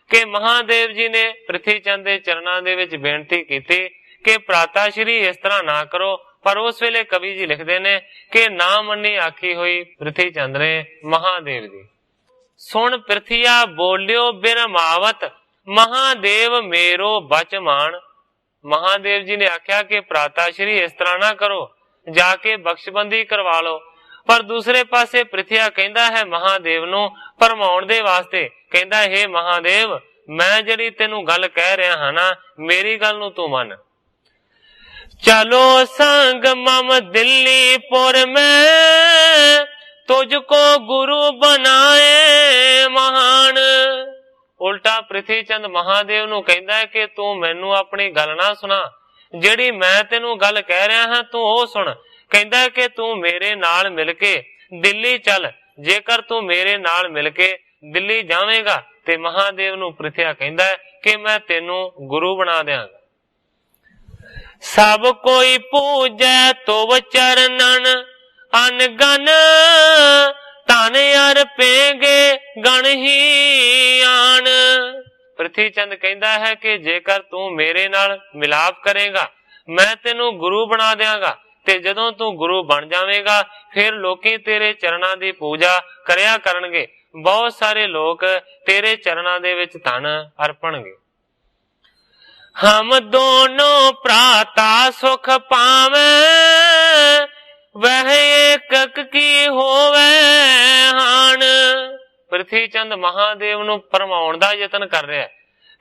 ਕਿ ਮਹਾਦੇਵ ਜੀ ਨੇ ਪ੍ਰਿਥੀ ਚੰਦ ਦੇ ਚਰਨਾਂ ਦੇ ਵਿੱਚ ਬੇਨਤੀ ਕੀਤੀ ਕਿ ਭਰਾਤਾ ਸ਼੍ਰੀ ਇਸ ਤਰ੍ਹਾਂ ਨਾ ਕਰੋ, ਪਰ ਉਸ ਵੇਲੇ ਕਵੀ ਜੀ ਲਿਖਦੇ ਨੇ ਕਿ ਨਾ ਮੰਨੀ ਆਖੀ ਹੋਈ ਪ੍ਰਿਥੀ ਚੰਦ ਨੇ ਮਹਾਦੇਵ ਜੀ। ਸੁਣ ਪ੍ਰਿਥੀਆ ਬੋਲਿਓ ਬਿਰਮਾਵਤ, ਮਹਾਦੇਵ ਮੇਰੋ ਬਚ ਮਾਨ। ਮਹਾਦੇਵ ਜੀ ਨੇ ਆਖਿਆ ਕਿ ਭਰਾਤਾ ਸ਼੍ਰੀ ਇਸ ਤਰ੍ਹਾਂ ਨਾ ਕਰੋ, ਜਾ ਕੇ ਬਖਸ਼ਬੰਦੀ ਕਰਵਾ ਲਓ। ਪਰ ਦੂਸਰੇ ਪਾਸੇ ਪ੍ਰਿਥੀਆ ਕਹਿੰਦਾ ਹੈ ਮਹਾਦੇਵ ਨੂੰ ਭਰਮਾਉਣ ਦੇ ਵਾਸਤੇ, ਕਹਿੰਦਾ ਹੇ ਮਹਾਦੇਵ, ਮੈਂ ਜਿਹੜੀ ਤੈਨੂੰ ਗੱਲ ਕਹਿ ਰਿਹਾ ਹਾਂ ਨਾ, ਮੇਰੀ ਗੱਲ ਨੂੰ ਤੂੰ ਮੰਨ। ਚਲੋ ਸੰਗ ਮਮ ਦਿੱਲੀਪੁਰ ਮੈਂ, ਤੁਝ ਕੋ ਗੁਰੂ ਬਣਾਏ ਮਹਾਨ। ਉਲਟਾ ਪ੍ਰਿਥੀ ਚੰਦ ਮਹਾਦੇਵ ਨੂੰ ਕਹਿੰਦਾ ਹੈ ਕਿ ਤੂੰ ਮੈਨੂੰ ਆਪਣੀ ਗੱਲ ਨਾ ਸੁਣਾ, ਜਿਹੜੀ ਮੈਂ ਤੈਨੂੰ ਗੱਲ ਕਹਿ ਰਿਹਾ ਹਾਂ ਤੂੰ ਉਹ ਸੁਣ। ਕਹਿੰਦਾ ਕਿ ਤੂੰ ਮੇਰੇ ਨਾਲ ਮਿਲ ਕੇ ਦਿੱਲੀ ਚੱਲ, ਜੇਕਰ ਤੂੰ ਮੇਰੇ ਨਾਲ ਮਿਲ ਕੇ ਦਿੱਲੀ ਜਾਵੇਂਗਾ ਤੇ ਮਹਾਦੇਵ ਨੂੰ ਪ੍ਰਿਥਿਆ ਕਹਿੰਦਾ ਕਿ ਮੈਂ ਤੈਨੂੰ ਗੁਰੂ ਬਣਾ ਦਿਆਂਗਾ। ਸਭ ਕੋਈ ਪੂਜੈ ਤੁਵ ਚਰਨਨ, ਅਨਗਨ ਧਨ ਅਰਪੇਂਗੇ ਗਣ ਹੀ ਆਣ। ਪ੍ਰਿਥੀ ਚੰਦ ਕਹਿੰਦਾ ਹੈ ਕਿ ਜੇਕਰ ਤੂੰ ਮੇਰੇ ਨਾਲ ਮਿਲਾਪ ਕਰੇਗਾ ਮੈਂ ਤੈਨੂੰ ਗੁਰੂ ਬਣਾ ਦਿਆਂਗਾ, ਤੇ ਜਦੋਂ ਤੂੰ ਗੁਰੂ ਬਣ ਜਾਵੇਂਗਾ ਫਿਰ ਲੋਕੀ ਤੇਰੇ ਚਰਨਾਂ ਦੀ ਪੂਜਾ ਕਰਿਆ ਕਰਨਗੇ, ਬਹੁਤ ਸਾਰੇ ਲੋਕ ਤੇਰੇ ਚਰਨਾਂ ਦੇ ਵਿੱਚ ਧਨ ਅਰਪਣਗੇ। ਹਮ ਦੋਨੋਂ ਭਰਾਤਾ ਸੁਖ ਪਾਵੇਂ, ਵਹ ਏਕਕ ਕੀ ਹੋਵੇ ਹਾਨ। ਪ੍ਰਿਥੀ ਚੰਦ ਮਹਾਦੇਵ ਨੂੰ ਫਰਮਾਉਣ ਦਾ ਯਤਨ ਕਰ ਰਿਹਾ,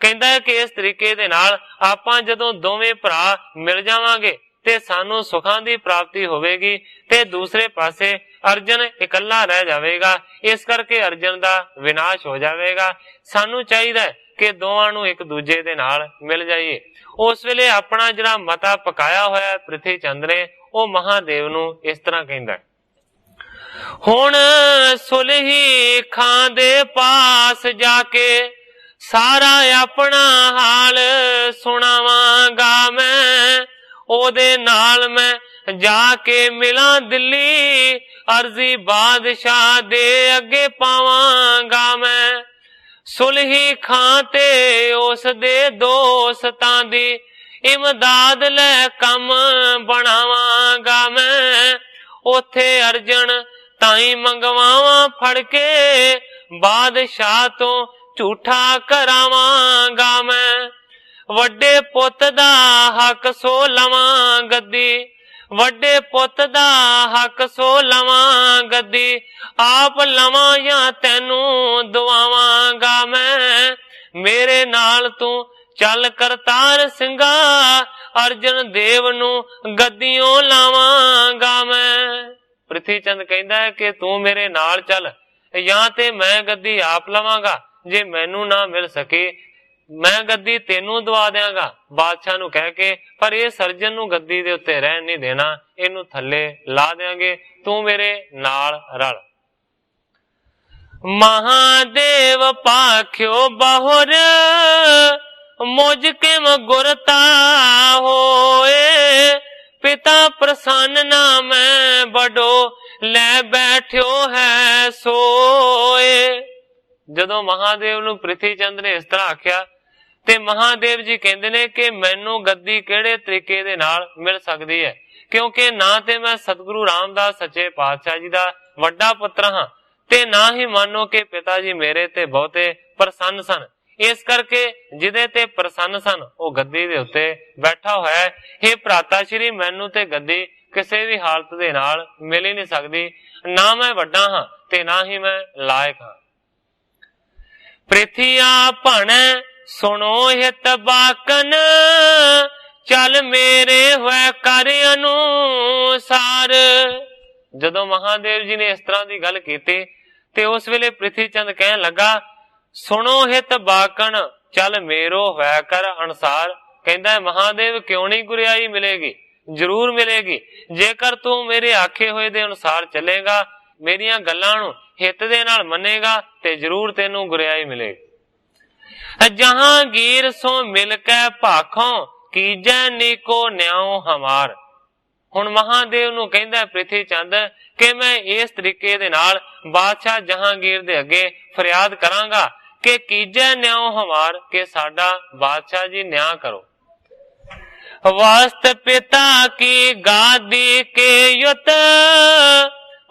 ਕਹਿੰਦਾ ਹੈ ਕਿ ਇਸ ਤਰੀਕੇ ਦੇ ਨਾਲ ਆਪਾਂ ਜਦੋਂ ਦੋਵੇਂ ਭਰਾ ਮਿਲ ਜਾਵਾਂਗੇ ਤੇ ਸਾਨੂੰ ਸੁਖਾਂ ਦੀ ਪ੍ਰਾਪਤੀ ਹੋਵੇਗੀ, ਤੇ ਦੂਸਰੇ ਪਾਸੇ ਅਰਜਨ ਇਕੱਲਾ ਰਹਿ ਜਾਵੇਗਾ, ਇਸ ਕਰਕੇ ਅਰਜਨ ਦਾ ਵਿਨਾਸ਼ ਹੋ ਜਾਵੇਗਾ। ਸਾਨੂੰ ਚਾਹੀਦਾ ਹੈ ਕਿ ਦੋਵਾਂ ਨੂੰ ਇੱਕ ਦੂਜੇ ਦੇ ਨਾਲ ਮਿਲ ਜਾਈਏ। ਉਸ ਵੇਲੇ ਆਪਣਾ ਜਿਹੜਾ ਮਤਾ ਪਕਾਇਆ ਹੋਇਆ ਪ੍ਰਿਥੀ ਚੰਦ ਨੇ, ਉਹ ਮਹਾਦੇਵ ਨੂੰ ਇਸ ਤਰ੍ਹਾਂ ਕਹਿੰਦਾ, ਹੁਣ ਸੁਲਹੀ ਖਾਂ ਦੇ ਪਾਸ ਜਾ ਕੇ ਸਾਰਾ ਆਪਣਾ ਹਾਲ ਸੁਣਾਵਾਂਗਾ ਮੈਂ। ਉਹਦੇ ਨਾਲ ਮੈਂ ਜਾ ਕੇ ਮਿਲਾਂ ਦਿੱਲੀ, ਅਰਜ਼ੀ ਬਾਦਸ਼ਾਹ ਦੇ ਅੱਗੇ ਪਾਵਾਂਗਾ ਮੈਂ। ਸੁਲਹੀ ਖਾਂ ਤੇ ਉਸ ਦੇ ਦੋਸਤਾਂ ਦੀ ਇਮਦਾਦ ਲੈ ਕੰਮ ਬਣਾਵਾਂਗਾ ਮੈਂ। ਉਥੇ ਅਰਜਨ ਤਾਈ ਮੰਗਵਾਵਾਂ ਫੜ ਕੇ, ਬਾਦਸ਼ਾਹ ਤੋਂ ਝੂਠਾ ਕਰਾਵਾਂਗਾ ਮੈਂ। ਵੱਡੇ ਪੁੱਤ ਦਾ ਹੱਕ ਸੋ ਲਵਾਂ ਗੱਦੀ, ਵੱਡੇ ਪੁੱਤ ਦਾ ਹੱਕ ਸੋ ਲਵਾਂ ਗੱਦੀ। ਆਪ ਲਵਾਂ ਜਾਂ ਤੈਨੂੰ ਦਵਾਵਾਂਗਾ ਮੈਂ। ਮੇਰੇ ਨਾਲ ਤੂੰ ਚੱਲ ਕਰਤਾਰ ਸਿੰਘਾ, ਅਰਜਨ ਦੇਵ ਨੂੰ ਗੱਦੀਓਂ ਲਾਵਾਂਗਾ ਮੈਂ। ਪ੍ਰਿਥੀ ਚੰਦ ਕਹਿੰਦਾ ਹੈ ਕਿ ਤੂੰ ਮੇਰੇ ਨਾਲ ਚੱਲ, ਜਾਂ ਤੇ ਮੈਂ ਗੱਦੀ ਆਪ ਲਵਾਂਗਾ, ਜੇ ਮੈਨੂੰ ਨਾ ਮਿਲ ਸਕੇ ਮੈਂ ਗੱਦੀ ਤੈਨੂੰ ਦਵਾ ਦਿਆਂਗਾ ਬਾਦਸ਼ਾਹ ਨੂੰ ਕਹਿ ਕੇ, ਪਰ ਇਹ ਸਰਜਨ ਨੂੰ ਗੱਦੀ ਦੇ ਉੱਤੇ ਰਹਿਣ ਨਹੀਂ ਦੇਣਾ, ਇਹਨੂੰ ਥੱਲੇ ਲਾ ਦਿਆਂਗੇ, ਤੂੰ ਮੇਰੇ ਨਾਲ ਰਲ। ਮਹਾਦੇਵ ਪਾਖਿਓ ਬਹੁਰ, ਮੁਝ ਕਿਮ ਗੁਰਤਾ ਹੋਏ। ਪਿਤਾ ਪ੍ਰਸੰਨ ਨਾ ਮੈਂ ਬੜੋ, ਲੈ ਬੈਠਿਓ ਹੈ ਸੋਏ। ਜਦੋਂ ਮਹਾਦੇਵ ਨੂੰ ਪ੍ਰਿਥੀ ਚੰਦ ਨੇ ਇਸ ਤਰ੍ਹਾਂ ਆਖਿਆ ਤੇ ਮਹਾਦੇਵ ਜੀ ਕਹਿੰਦੇ ਨੇ ਕਿ ਮੈਨੂੰ ਗੱਦੀ ਕਿਹੜੇ ਤਰੀਕੇ ਦੇ ਨਾਲ ਮਿਲ ਸਕਦੀ ਹੈ, ਕਿਉਂਕਿ ਨਾ ਤੇ ਮੈਂ ਸਤਿਗੁਰੂ ਰਾਮਦਾਸ ਸੱਚੇ ਪਾਤਸ਼ਾਹ ਜੀ ਦਾ ਵੱਡਾ ਪੁੱਤਰ ਹਾਂ, ਤੇ ਨਾ ਹੀ ਮੰਨੋ ਕਿ ਪਿਤਾ ਜੀ ਮੇਰੇ ਤੇ ਬਹੁਤੇ ਪ੍ਰਸੰਨ ਸਨ। ਇਸ ਕਰਕੇ ਜਿਹਦੇ ਤੇ ਪ੍ਰਸੰਨ ਸਨ ਉਹ ਗੱਦੀ ਦੇ ਉੱਤੇ ਬੈਠਾ ਹੋਇਆ ਹੈ। हे ਭਰਾਤਾ ਸ਼੍ਰੀ, ਮੈਨੂੰ ਤੇ ਗੱਦੀ ਕਿਸੇ ਵੀ ਹਾਲਤ ਦੇ ਨਾਲ ਮਿਲ ਹੀ ਨਹੀਂ ਸਕਦੀ। ਨਾ ਮੈਂ ਵੱਡਾ ਹਾਂ ਤੇ ਨਾ ਹੀ ਮੈਂ ਲਾਇਕ ਹਾਂ। ਪ੍ਰਿਥਿਆ ਭਣੈ ਸੁਣੋ ਹਿਤ ਬਾਕਨ, ਚੱਲ ਮੇਰੇ ਹੋਇ ਕਰ ਅਨੁਸਾਰ। ਜਦੋਂ ਮਹਾਦੇਵ ਜੀ ਨੇ ਇਸ ਤਰ੍ਹਾਂ ਦੀ ਗੱਲ ਕੀਤੀ ਤੇ ਉਸ ਵੇਲੇ ਪ੍ਰਿਥੀ ਚੰਦ ਕਹਿਣ ਲੱਗਾ, ਸੁਣੋ ਹਿਤ ਬਾਕਨ ਚੱਲ ਮੇਰੋ ਹੋਇ ਕਰ ਅਨੁਸਾਰ। ਕਹਿੰਦਾ ਮਹਾਦੇਵ ਕਿਉਂ ਨਹੀਂ ਗੁਰਿਆਈ ਮਿਲੇਗੀ? ਜ਼ਰੂਰ ਮਿਲੇਗੀ। ਜੇਕਰ ਤੂੰ ਮੇਰੇ ਆਖੇ ਹੋਏ ਦੇ ਅਨੁਸਾਰ ਚੱਲੇਗਾ, ਮੇਰੀਆਂ ਗੱਲਾਂ ਨੂੰ ਹਿੱਤ ਦੇ ਨਾਲ ਮੰਨੇਗਾ ਤੇ ਜ਼ਰੂਰ ਤੈਨੂੰ ਗੁਰਿਆਈ ਮਿਲੇਗੀ। ਜਹਾਂਗੀਰ ਸੋ ਮਿਲ ਕੇ ਭਾਖੋਂ, ਕੀਜੈ ਨੀਕੋ ਨਿਆਉ ਹਮਾਰ। ਹੁਣ ਮਹਾਦੇਵ ਨੂੰ ਕਹਿੰਦਾ ਪ੍ਰਿਥੀ ਚੰਦ ਕਿ ਮੈਂ ਇਸ ਤਰੀਕੇ ਦੇ ਨਾਲ ਬਾਦਸ਼ਾਹ ਜਹਾਂਗੀਰ ਦੇ ਅੱਗੇ ਫਰਿਆਦ ਕਰਾਂਗਾ ਕਿ ਕੀਜੈ ਨਿਆਉ ਹਮਾਰ, ਕਿ ਸਾਡਾ ਬਾਦਸ਼ਾਹ ਜੀ ਨਿਆਂ ਕਰੋ। ਵਸਤ ਪਿਤਾ ਕੀ ਗਾਦੀ ਕੇ ਯੁਤ,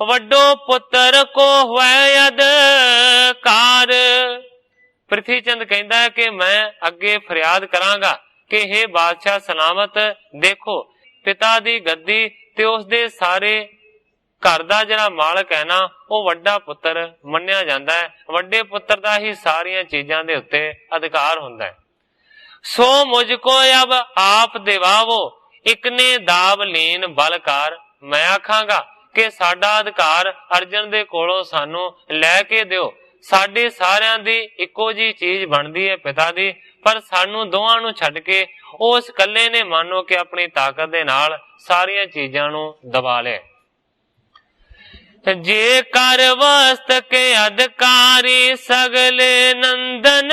ਵੱਡੋ ਪੁੱਤਰ ਕੋ ਹੋਇ ਅਧਿਕਾਰ। ਪ੍ਰਿਥੀ ਚੰਦ ਕਹਿੰਦਾ ਹੈ ਕਿ ਮੈਂ ਅੱਗੇ ਫਰਿਆਦ ਕਰਾਂਗਾ ਕਿ हे ਬਾਦਸ਼ਾਹ ਸਲਾਮਤ, ਦੇਖੋ ਪਿਤਾ ਦੀ ਗੱਦੀ ਤੇ ਉਸਦੇ ਸਾਰੇ ਘਰ ਦਾ ਜਿਹੜਾ ਮਾਲਕ ਹੈ ਨਾ, ਉਹ ਵੱਡਾ ਪੁੱਤਰ ਮੰਨਿਆ ਜਾਂਦਾ ਹੈ। ਵੱਡੇ ਪੁੱਤਰ ਦਾ ਹੀ ਸਾਰੀਆਂ ਚੀਜ਼ਾਂ ਦੇ ਉੱਤੇ ਅਧਿਕਾਰ ਹੁੰਦਾ ਹੈ। ਸੋ ਮੁਝ ਕੋ ਅਬ ਆਪ ਦਿਵਾਵੋ, ਇਕਨੇ ਦਾਬ ਲੀਨ ਬਲਕਾਰ। ਮੈਂ ਆਖਾਂਗਾ ਕਿ ਸਾਡਾ ਅਧਿਕਾਰ ਅਰਜਨ ਦੇ ਕੋਲੋਂ ਸਾਨੂੰ ਲੈ ਕੇ ਦਿਓ। ਸਾਡੀ ਸਾਰਿਆਂ ਦੀ ਇੱਕੋ ਜੀ ਚੀਜ਼ ਬਣਦੀ ਹੈ ਪਿਤਾ ਦੀ, ਪਰ ਸਾਨੂੰ ਦੋਵਾਂ ਨੂੰ ਛੱਡ ਕੇ ਉਸ ਇਕੱਲੇ ਨੇ ਮਾਨੋ ਕਿ ਆਪਣੀ ਤਾਕਤ ਦੇ ਨਾਲ ਸਾਰੀਆਂ ਚੀਜ਼ਾਂ ਨੂੰ ਦਬਾ ਲਿਆ। ਜੇ ਕਰ ਵਸਤ ਕੇ ਅਧਿਕਾਰੀ ਸਗਲੇ ਨੰਦਨ,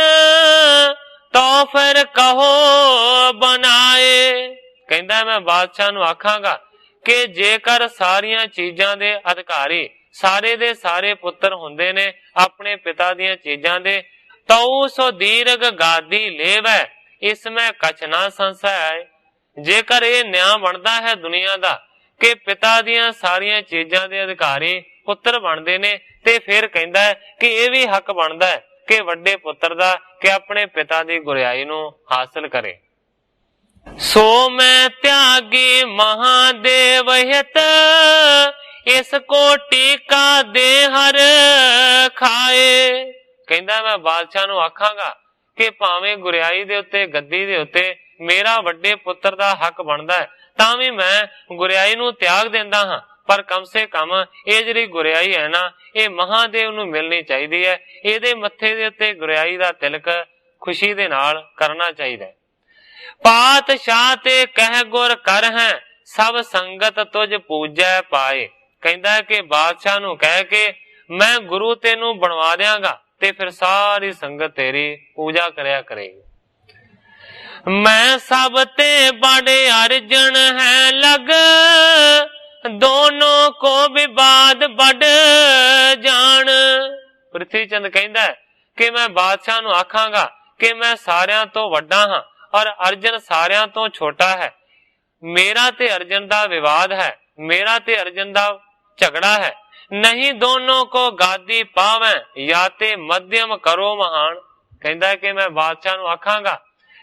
ਤੋ ਫਿਰ ਕਹੋ ਬਣਾਏ। ਕਹਿੰਦਾ ਮੈਂ ਬਾਦਸ਼ਾਹ ਨੂੰ ਆਖਾਂਗਾ ਕਿ ਜੇਕਰ ਸਾਰੀਆਂ ਚੀਜ਼ਾਂ ਦੇ ਅਧਿਕਾਰੀ ਸਾਰੇ ਦੇ ਸਾਰੇ ਪੁੱਤਰ ਹੁੰਦੇ ਨੇ ਆਪਣੇ ਪਿਤਾ ਦੀਆਂ ਚੀਜ਼ਾਂ ਦੇ, ਤਉ ਸੋ ਦੀਰਘ ਗਾਦੀ ਲੇਵੈ, ਇਸ ਮੈਂ ਕਛ ਨਾ ਸੰਸੈ। ਜੇਕਰ ਇਹ ਨਿਆਂ ਬਣਦਾ ਹੈ ਦੁਨੀਆ ਦਾ ਕਿ ਪਿਤਾ ਦੀਆਂ ਸਾਰੀਆਂ ਚੀਜ਼ਾਂ ਦੇ ਅਧਿਕਾਰੀ ਪੁੱਤਰ ਬਣਦੇ ਨੇ, ਤੇ ਫਿਰ ਕਹਿੰਦਾ ਹੈ ਕਿ ਇਹ ਵੀ ਹੱਕ ਬਣਦਾ ਹੈ ਕਿ ਵੱਡੇ ਪੁੱਤਰ ਦਾ ਕਿ ਆਪਣੇ ਪਿਤਾ ਦੀ ਗੁਰਿਆਈ ਨੂੰ ਹਾਸਲ ਕਰੇ। ਸੋ ਮੈਂ ਤਿਆਗੀ ਮਹਾਦੇਵ ਹਿਤ, ਇਸ ਕੋ ਟੀਕਾ ਦੇ ਹਰ ਖਾਏ। ਕਹਿੰਦਾ ਮੈਂ ਬਾਦਸ਼ਾਹ ਨੂੰ ਆਖਾਂਗਾ ਕਿ ਭਾਵੇਂ ਗੁਰਿਆਈ ਦੇ ਉੱਤੇ ਗੱਦੀ ਦੇ ਉੱਤੇ ਮੇਰਾ ਵੱਡੇ ਪੁੱਤਰ ਦਾ ਹੱਕ ਬਣਦਾ ਹੈ, ਤਾਂ ਵੀ ਮੈਂ ਗੁਰਿਆਈ ਨੂੰ ਤਿਆਗ ਦਿੰਦਾ ਹਾਂ, ਪਰ ਕਮ ਸੇ ਕਮ ਇਹ ਜਿਹੜੀ ਗੁਰਿਆਈ ਹੈ ਨਾ, ਇਹ ਮਹਾਦੇਵ ਨੂੰ ਮਿਲਣੀ ਚਾਹੀਦੀ ਹੈ। ਇਹਦੇ ਮੱਥੇ ਦੇ ਉੱਤੇ ਗੁਰਿਆਈ ਦਾ ਤਿਲਕ ਖੁਸ਼ੀ ਦੇ ਨਾਲ ਕਰਨਾ ਚਾਹੀਦਾ ਹੈ। ਪਾਤਸ਼ਾਹ ਤੇ ਕਹਿ ਗੁਰ ਕਰ ਹੈ, ਸਭ ਸੰਗਤ ਤੁਝ ਪੂਜੈ ਪਾਏ। ਕਹਿੰਦਾ ਕਿ ਬਾਦਸ਼ਾਹ ਨੂੰ ਕਹਿ ਕੇ ਮੈਂ ਗੁਰੂ ਤੈਨੂੰ ਬਣਵਾ ਦਿਆਂਗਾ ਤੇ ਫਿਰ ਸਾਰੀ ਸੰਗਤ ਤੇਰੀ ਪੂਜਾ ਕਰਿਆ ਕਰੇਗੀ। ਮੈਂ ਸਭ ਤੇ ਬੜੇ ਅਰਜਨ ਹੈ ਲਗ, ਦੋਨੋਂ ਕੋ ਵਿਵਾਦ ਬੜ ਜਾਣ। ਪ੍ਰਿਥੀ ਚੰਦ ਕਹਿੰਦਾ ਕਿ ਮੈਂ ਬਾਦਸ਼ਾਹ ਨੂੰ ਆਖਾਂਗਾ ਕਿ ਮੈਂ ਸਾਰਿਆਂ ਤੋਂ ਵੱਡਾ ਹਾਂ ਔਰ ਅਰਜਨ ਸਾਰਿਆਂ ਤੋਂ ਛੋਟਾ ਹੈ। ਮੇਰਾ ਤੇ ਅਰਜਨ ਦਾ ਵਿਵਾਦ ਹੈ, ਮੇਰਾ ਤੇ ਅਰਜਨ ਦਾ ਝਗੜਾ ਹੈ। ਨਹੀਂ ਦੋਨੋਂ ਕੋ ਗਾਦੀ ਪਾਵੈ, ਜਾਂ ਤੇ ਮਧਿਅਮ ਕਰੋ ਮਹਾਨ। ਕਹਿੰਦਾ ਕਿ ਮੈਂ ਬਾਦਸ਼ਾਹ ਨੂੰ ਆਖਾਂਗਾ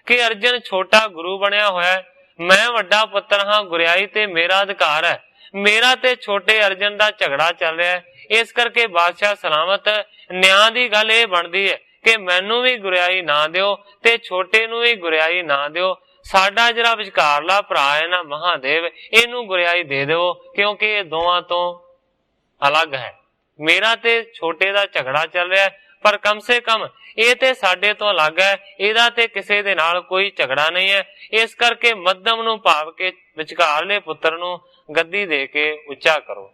ਕਿ ਅਰਜਨ ਛੋਟਾ ਗੁਰੂ ਬਣਿਆ ਹੋਇਆ, ਮੈਂ ਵੱਡਾ ਪੁੱਤਰ ਹਾਂ, ਗੁਰਿਆਈ ਤੇ ਮੇਰਾ ਅਧਿਕਾਰ ਹੈ। ਮੇਰਾ ਤੇ ਛੋਟੇ ਅਰਜਨ ਦਾ ਝਗੜਾ ਚੱਲ ਰਿਹਾ ਹੈ। ਇਸ ਕਰਕੇ ਬਾਦਸ਼ਾਹ ਸਲਾਮਤ, ਨਿਆਂ ਦੀ ਗੱਲ ਇਹ ਬਣਦੀ ਹੈ ਕਿ ਮੈਨੂੰ ਵੀ ਗੁਰਿਆਈ ਨਾ ਦਿਓ ਤੇ ਛੋਟੇ ਨੂੰ ਵੀ ਗੁਰਿਆਈ ਨਾ ਦਿਓ। ਸਾਡਾ ਜਿਹੜਾ ਵਿਚਕਾਰਲਾ ਭਰਾ ਹੈ ਨਾ ਮਹਾਦੇਵ, ਇਹਨੂੰ ਗੁਰਿਆਈ ਦੇ ਦਿਓ, ਕਿਉਂਕਿ ਇਹ ਦੋਵਾਂ ਤੋਂ ਅਲੱਗ ਹੈ। ਮੇਰਾ ਤੇ ਛੋਟੇ ਦਾ ਝਗੜਾ ਚੱਲ ਰਿਹਾ, ਪਰ ਕਮ ਸੇ ਕਮ ਇਹ ਤੇ ਸਾਡੇ ਤੋਂ ਅਲੱਗ ਹੈ, ਇਹਦਾ ਤੇ ਕਿਸੇ ਦੇ ਨਾਲ ਕੋਈ ਝਗੜਾ ਨਹੀਂ ਹੈ। ਇਸ ਕਰਕੇ ਮੱਧਮ ਨੂੰ ਭਾਵ ਕੇ ਵਿਚਕਾਰਲੇ ਪੁੱਤਰ ਨੂੰ ਗੱਦੀ ਦੇ ਕੇ ਉੱਚਾ ਕਰੋ।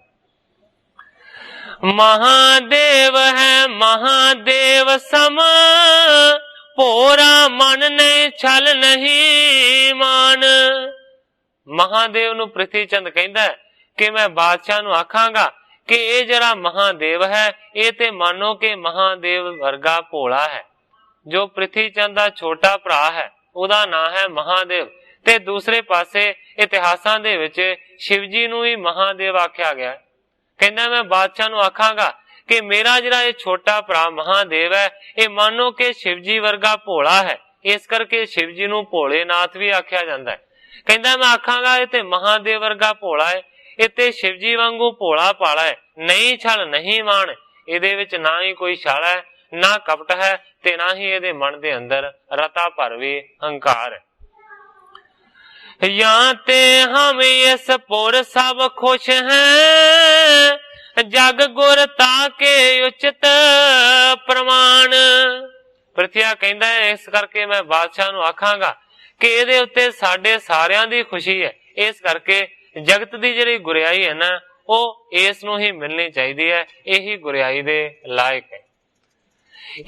ਮਹਾਦੇਵ ਹੈ ਮਹਾਦੇਵ ਸਮ, ਭੋਰਾ ਮਨ ਨਹੀਂ ਛਲ ਨਹੀਂ ਮਾਨ। ਮਹਾਦੇਵ ਨੂੰ ਪ੍ਰਿਥੀ ਚੰਦ ਕਹਿੰਦਾ ਕਿ ਮੈਂ ਬਾਦਸ਼ਾਹ ਨੂੰ ਆਖਾਂਗਾ ਕਿ ਇਹ ਜਿਹੜਾ ਮਹਾਦੇਵ ਹੈ, ਇਹ ਤੇ ਮਾਨੋ ਕਿ ਮਹਾਦੇਵ ਵਰਗਾ ਭੋਲਾ ਹੈ। ਜੋ ਪ੍ਰਿਥੀ ਚੰਦ ਦਾ ਛੋਟਾ ਭਰਾ ਹੈ ਉਹਦਾ ਨਾਂ ਹੈ ਮਹਾਦੇਵ, ਤੇ ਦੂਸਰੇ ਪਾਸੇ ਇਤਿਹਾਸਾਂ ਦੇ ਵਿੱਚ ਸ਼ਿਵ ਜੀ ਨੂੰ ਵੀ ਮਹਾਦੇਵ ਆਖਿਆ ਗਿਆ। ਕਹਿੰਦਾ ਮੈਂ ਬਾਦਸ਼ਾਹ ਨੂੰ ਆਖਾਂਗਾ ਕਿ ਮੇਰਾ ਜਿਹੜਾ ਇਹ ਛੋਟਾ ਭਰਾ ਮਹਾਦੇਵ ਹੈ ਇਹ ਮਾਨੋ ਕਿ शिव जी वर्गा भोला है, इस करके शिव जी नूं भोलेनाथ भी आख्या जाता है। कहता मैं आखांगा ये ते महादेव वर्गा भोला है, ये ते शिव जी वांगू भोला भाला है, नहीं छल नहीं मान, इहदे विच ना ही कोई छल है ना कपट है ते ना ही इहदे मन दे अंदर रता भर भी हंकार है। या ते हम इस पुर सब खुश हैं, जग गुर ताके उचित प्रमाण। ਪ੍ਰਥਿਆ ਕਹਿੰਦਾ ਹੈ इस करके मैं बादशाह नूं आखांगा कि ਇਹਦੇ ਉੱਤੇ ਸਾਡੇ ਸਾਰਿਆਂ ਦੀ ਖੁਸ਼ੀ ਹੈ, ਇਸ ਕਰਕੇ ਜਗਤ ਦੀ ਜਿਹੜੀ ਗੁਰਿਆਈ ਹੈ ਨਾ ਉਹ ਇਸ ਨੂੰ ਹੀ ਮਿਲਣੀ ਚਾਹੀਦੀ ਹੈ, ਇਹੀ ਗੁਰਿਆਈ ਦੇ ਲਾਇਕ ਹੈ।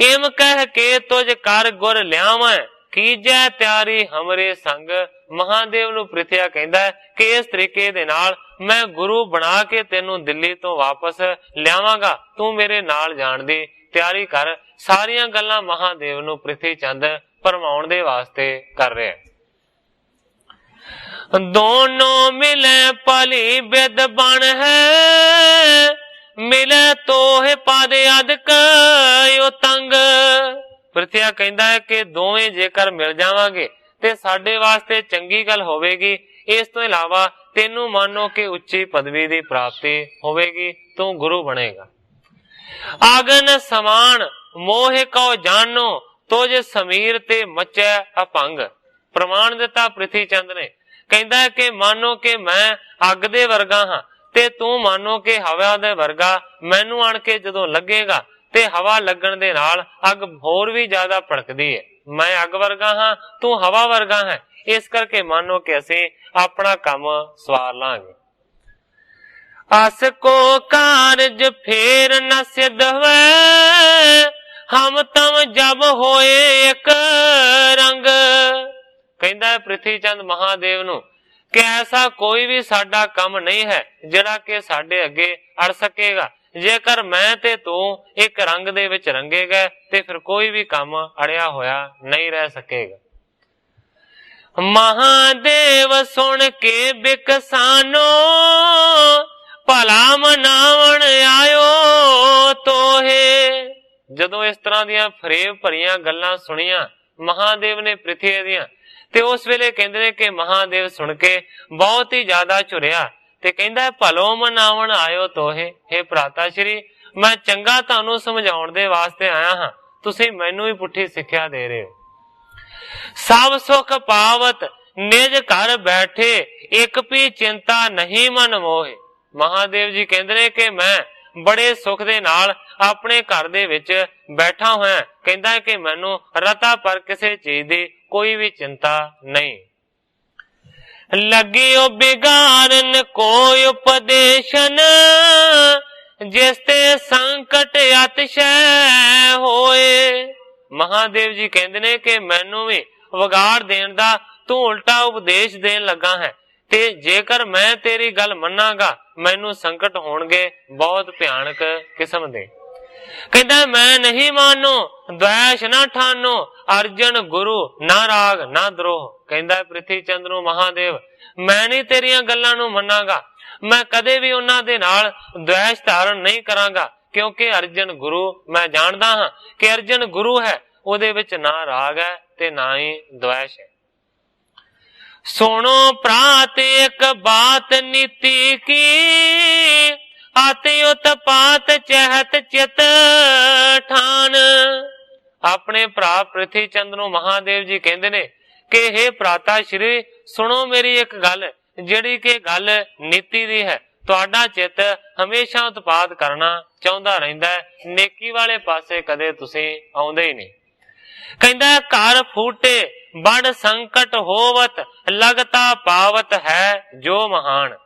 ਇਮ ਕਹਿ ਕੇ ਤੁਝ ਕਰ ਗੁਰ ਲਿਆਵਾਂ, ਕੀਜੈ ਤਿਆਰੀ ਹਮਰੇ ਸੰਗ। ਮਹਾਦੇਵ ਨੂੰ ਪ੍ਰਿਥਿਆ ਕਹਿੰਦਾ ਹੈ ਕਿ ਇਸ ਤਰੀਕੇ ਦੇ ਨਾਲ ਮੈਂ ਗੁਰੂ ਬਣਾ ਕੇ ਤੈਨੂੰ ਦਿੱਲੀ ਤੋਂ ਵਾਪਸ ਲਿਆਵਾਂਗਾ, ਤੂੰ ਮੇਰੇ ਨਾਲ ਜਾਣ ਦੀ ਤਿਆਰੀ ਕਰ। ਸਾਰੀਆਂ ਗੱਲਾਂ ਮਹਾਦੇਵ ਨੂੰ ਪ੍ਰਿਥੀ ਚੰਦ ਭਰਮਾਉਣ ਦੇ ਵਾਸਤੇ ਕਰ ਰਿਹਾ। ਦੋਨੋਂ ਮਿਲੇ ਭਲੀ ਬਿਦ ਬਣ ਹੈ, ਮਿਲੇ ਤੋਹਿ ਪਦ ਅਦਕ ਉਤੰਗ। ਪ੍ਰਿਥਿਆ ਕਹਿੰਦਾ ਹੈ ਕਿ ਦੋਵੇਂ ਜੇਕਰ ਮਿਲ ਜਾਵਾਂਗੇ ਤੇ ਸਾਡੇ ਵਾਸਤੇ ਚੰਗੀ ਗੱਲ ਹੋਵੇਗੀ। ਇਸ ਤੋਂ ਇਲਾਵਾ ਤੈਨੂੰ ਮਾਨੋ ਕਿ ਉੱਚੀ ਪਦਵੀ ਦੀ ਪ੍ਰਾਪਤੀ ਹੋਵੇਗੀ, ਤੂੰ ਗੁਰੂ ਬਣੇਗਾ। ਆਗਨ ਸਮਾਨ ਮੋਹ ਕਉ ਜਾਨੋ, ਤੁਝ ਸਮੀਰ ਤੇ ਮਚੈ ਅਪੰਗ। ਪ੍ਰਮਾਣ ਦਿੱਤਾ ਪ੍ਰਿਥੀ ਚੰਦ ਨੇ, ਕਹਿੰਦਾ ਕਿ ਮਾਨੋ ਕਿ ਮੈਂ ਅੱਗ ਦੇ ਵਰਗਾ ਹਾਂ ਤੇ ਤੂੰ ਮਾਨੋ ਕਿ ਹਵਾ ਦੇ ਵਰਗਾ। ਮੈਨੂੰ ਆਣ ਕੇ ਜਦੋਂ ਲੱਗੇਗਾ ਤੇ ਹਵਾ ਲੱਗਣ ਦੇ ਨਾਲ ਅੱਗ ਹੋਰ ਵੀ ਜ਼ਿਆਦਾ ਭੜਕਦੀ ਹੈ। ਮੈਂ ਅੱਗ ਵਰਗਾ ਹਾਂ, ਤੂੰ ਹਵਾ ਵਰਗਾ ਹੈ, ਇਸ ਕਰਕੇ ਮਾਨੋ ਕਿ ਅਸੀਂ ਆਪਣਾ ਕੰਮ ਸਵਾਰ ਲਾਂਗੇ। ਅਸ ਕੋ ਕਾਰਜ ਫੇਰ ਨ ਸਿੱਧ ਹੋਵੇ, ਹਮ ਤਮ ਜਬ ਹੋਏ ਇੱਕ ਰੰਗ। ਕਹਿੰਦਾ ਪ੍ਰਿਥੀ ਚੰਦ ਮਹਾਦੇਵ ਨੂੰ ਕਿ ਐਸਾ ਕੋਈ ਵੀ ਸਾਡਾ ਕੰਮ ਨਹੀਂ ਹੈ ਜਿਹੜਾ ਕਿ ਸਾਡੇ ਅੱਗੇ ਅੜ ਸਕੇਗਾ। ਜੇਕਰ ਮੈਂ ਤੇ ਤੂੰ ਇੱਕ ਰੰਗ ਦੇ ਵਿੱਚ ਰੰਗੇ ਗਏ ਤੇ ਫਿਰ ਕੋਈ ਵੀ ਕੰਮ ਅੜਿਆ ਹੋਇਆ ਨਹੀਂ ਰਹਿ ਸਕੇਗਾ। ਮਹਾਦੇਵ ਸੁਣ ਕੇ ਬਿਕਸਾਨੋ, ਭਲਾ ਮਨਾਵਣ ਆਇਓ ਤੋਹੇ। ਜਦੋਂ ਇਸ ਤਰ੍ਹਾਂ ਦੀਆਂ ਫਰੇਬ ਭਰੀਆਂ ਗੱਲਾਂ ਸੁਣੀਆਂ ਮਹਾਦੇਵ ਨੇ ਪ੍ਰਿਥੀ ਦੀਆਂ, ਤੇ ਉਸ ਵੇਲੇ ਕਹਿੰਦੇ ਨੇ ਕਿ ਮਹਾਦੇਵ ਸੁਣ ਕੇ ਬਹੁਤ ਹੀ ਜ਼ਿਆਦਾ ਝੁਰਿਆ ਤੇ ਕਹਿੰਦਾ ਭਲੋ ਮਨਾਵਣ ਆਇਓ ਤੋਹੇ। ਹੇ ਭਰਾਤਾ ਸ਼੍ਰੀ, ਮੈਂ ਚੰਗਾ ਤੁਹਾਨੂੰ ਸਮਝਾਉਣ ਦੇ ਵਾਸਤੇ ਆਇਆ ਹਾਂ, ਤੁਸੀਂ ਮੈਨੂੰ ਹੀ ਪੁੱਠੀ ਸਿੱਖਿਆ ਦੇ ਰਹੇ ਹੋ। ਸਭ ਸੁਖ ਪਾਵਤ ਨਿਜ ਘਰ ਬੈਠੇ, ਇੱਕ ਵੀ ਚਿੰਤਾ ਨਹੀਂ ਮਨ ਮੋਹੇ। ਮਹਾਦੇਵ ਜੀ ਕਹਿੰਦੇ ਨੇ ਕਿ ਮੈਂ ਬੜੇ ਸੁਖ ਦੇ ਨਾਲ ਆਪਣੇ ਘਰ ਦੇ ਵਿੱਚ ਬੈਠਾ ਹੋਇਆ। ਕਹਿੰਦਾ ਕਿ ਮੈਨੂੰ ਰਤਾ ਪਰ ਕਿਸੇ ਚੀਜ਼ ਦੀ ਕੋਈ ਵੀ ਚਿੰਤਾ ਨਹੀਂ। ਲੱਗਿਓ ਬਿਗਾਰਨ ਕੋਈ ਉਪਦੇਸ਼ਨ, ਜਿਸ ਤੇ ਸੰਕਟ ਅਤਿਸ਼ੈ ਹੋਏ। ਮਹਾਦੇਵ ਜੀ ਕਹਿੰਦੇ ਨੇ ਕਿ ਮੈਨੂੰ ਵੀ ਵਿਗਾੜ ਦੇਣ ਦਾ ਤੂੰ ਉਲਟਾ ਉਪਦੇਸ਼ ਦੇਣ ਲੱਗਾ ਹੈ, ਤੇ ਜੇਕਰ ਮੈਂ ਤੇਰੀ ਗੱਲ ਮੰਨਾਂਗਾ ਮੈਨੂੰ ਸੰਕਟ ਹੋਣਗੇ ਬਹੁਤ ਭਿਆਨਕ ਕਿਸਮ ਦੇ। ਕਹਿੰਦਾ ਮੈਂ ਨਹੀਂ ਮਾਨੋ ਦ્વੈਸ਼ ਨਾ ਠਾਨੋ, ਅਰਜਨ ਗੁਰੂ ਨਾ ਰਾਗ ਨਾ ਦਰੋਹ। ਕਹਿੰਦਾ ਪ੍ਰਿਥੀ ਚੰਦ ਨੂੰ ਮਹਾਦੇਵ, ਮੈਂ ਨਹੀਂ ਤੇਰੀਆਂ ਗੱਲਾਂ ਨੂੰ ਮੰਨਾਂਗਾ, ਮੈਂ ਕਦੇ ਵੀ ਉਹਨਾਂ ਦੇ ਨਾਲ ਦ્વੈਸ਼ ਧਾਰਨ ਨਹੀਂ ਕਰਾਂਗਾ, ਕਿਉਂਕਿ ਅਰਜਨ ਗੁਰੂ ਮੈਂ ਜਾਣਦਾ ਹਾਂ ਕਿ ਅਰਜਨ ਗੁਰੂ ਹੈ, ਉਹਦੇ ਵਿੱਚ ਨਾ ਰਾਗ ਹੈ ਤੇ ਨਾ ਹੀ ਦ્વੈਸ਼ ਹੈ। ਸੁਣੋ ਪ੍ਰਾਤ ਇੱਕ ਬਾਤ ਨੀਤੀ ਕੀ, ਆਤੇ ਉਤਪਾਤ ਚਹਿਤ ਚਿਤ ਠਾਨ। ਆਪਣੇ ਭਰਾ ਪ੍ਰਿਥੀ ਚੰਦ ਨੂੰ ਮਹਾਦੇਵ ਜੀ ਕਹਿੰਦੇ ਨੇ ਕਿ ਹੇ ਭਰਾਤਾ ਸ਼੍ਰੀ, ਸੁਣੋ ਮੇਰੀ ਇੱਕ ਗੱਲ, ਜਿਹੜੀ ਕਿ ਗੱਲ ਨੀਤੀ ਦੀ ਹੈ। ਤੁਹਾਡਾ ਚਿੱਤ ਹਮੇਸ਼ਾ ਉਤਪਾਦ ਕਰਨਾ ਚਾਹੁੰਦਾ ਰਹਿੰਦਾ ਹੈ, ਨੇਕੀ ਵਾਲੇ ਪਾਸੇ ਕਦੇ ਤੁਸੀਂ ਆਉਂਦੇ ਹੀ ਨਹੀਂ। ਕਹਿੰਦਾ ਘਰ ਫੂਟੇ ਬੜ ਸੰਕਟ ਹੋਵਤ, ਲਗਤਾ ਪਾਵਤ ਹੈ ਜੋ ਮਹਾਨ।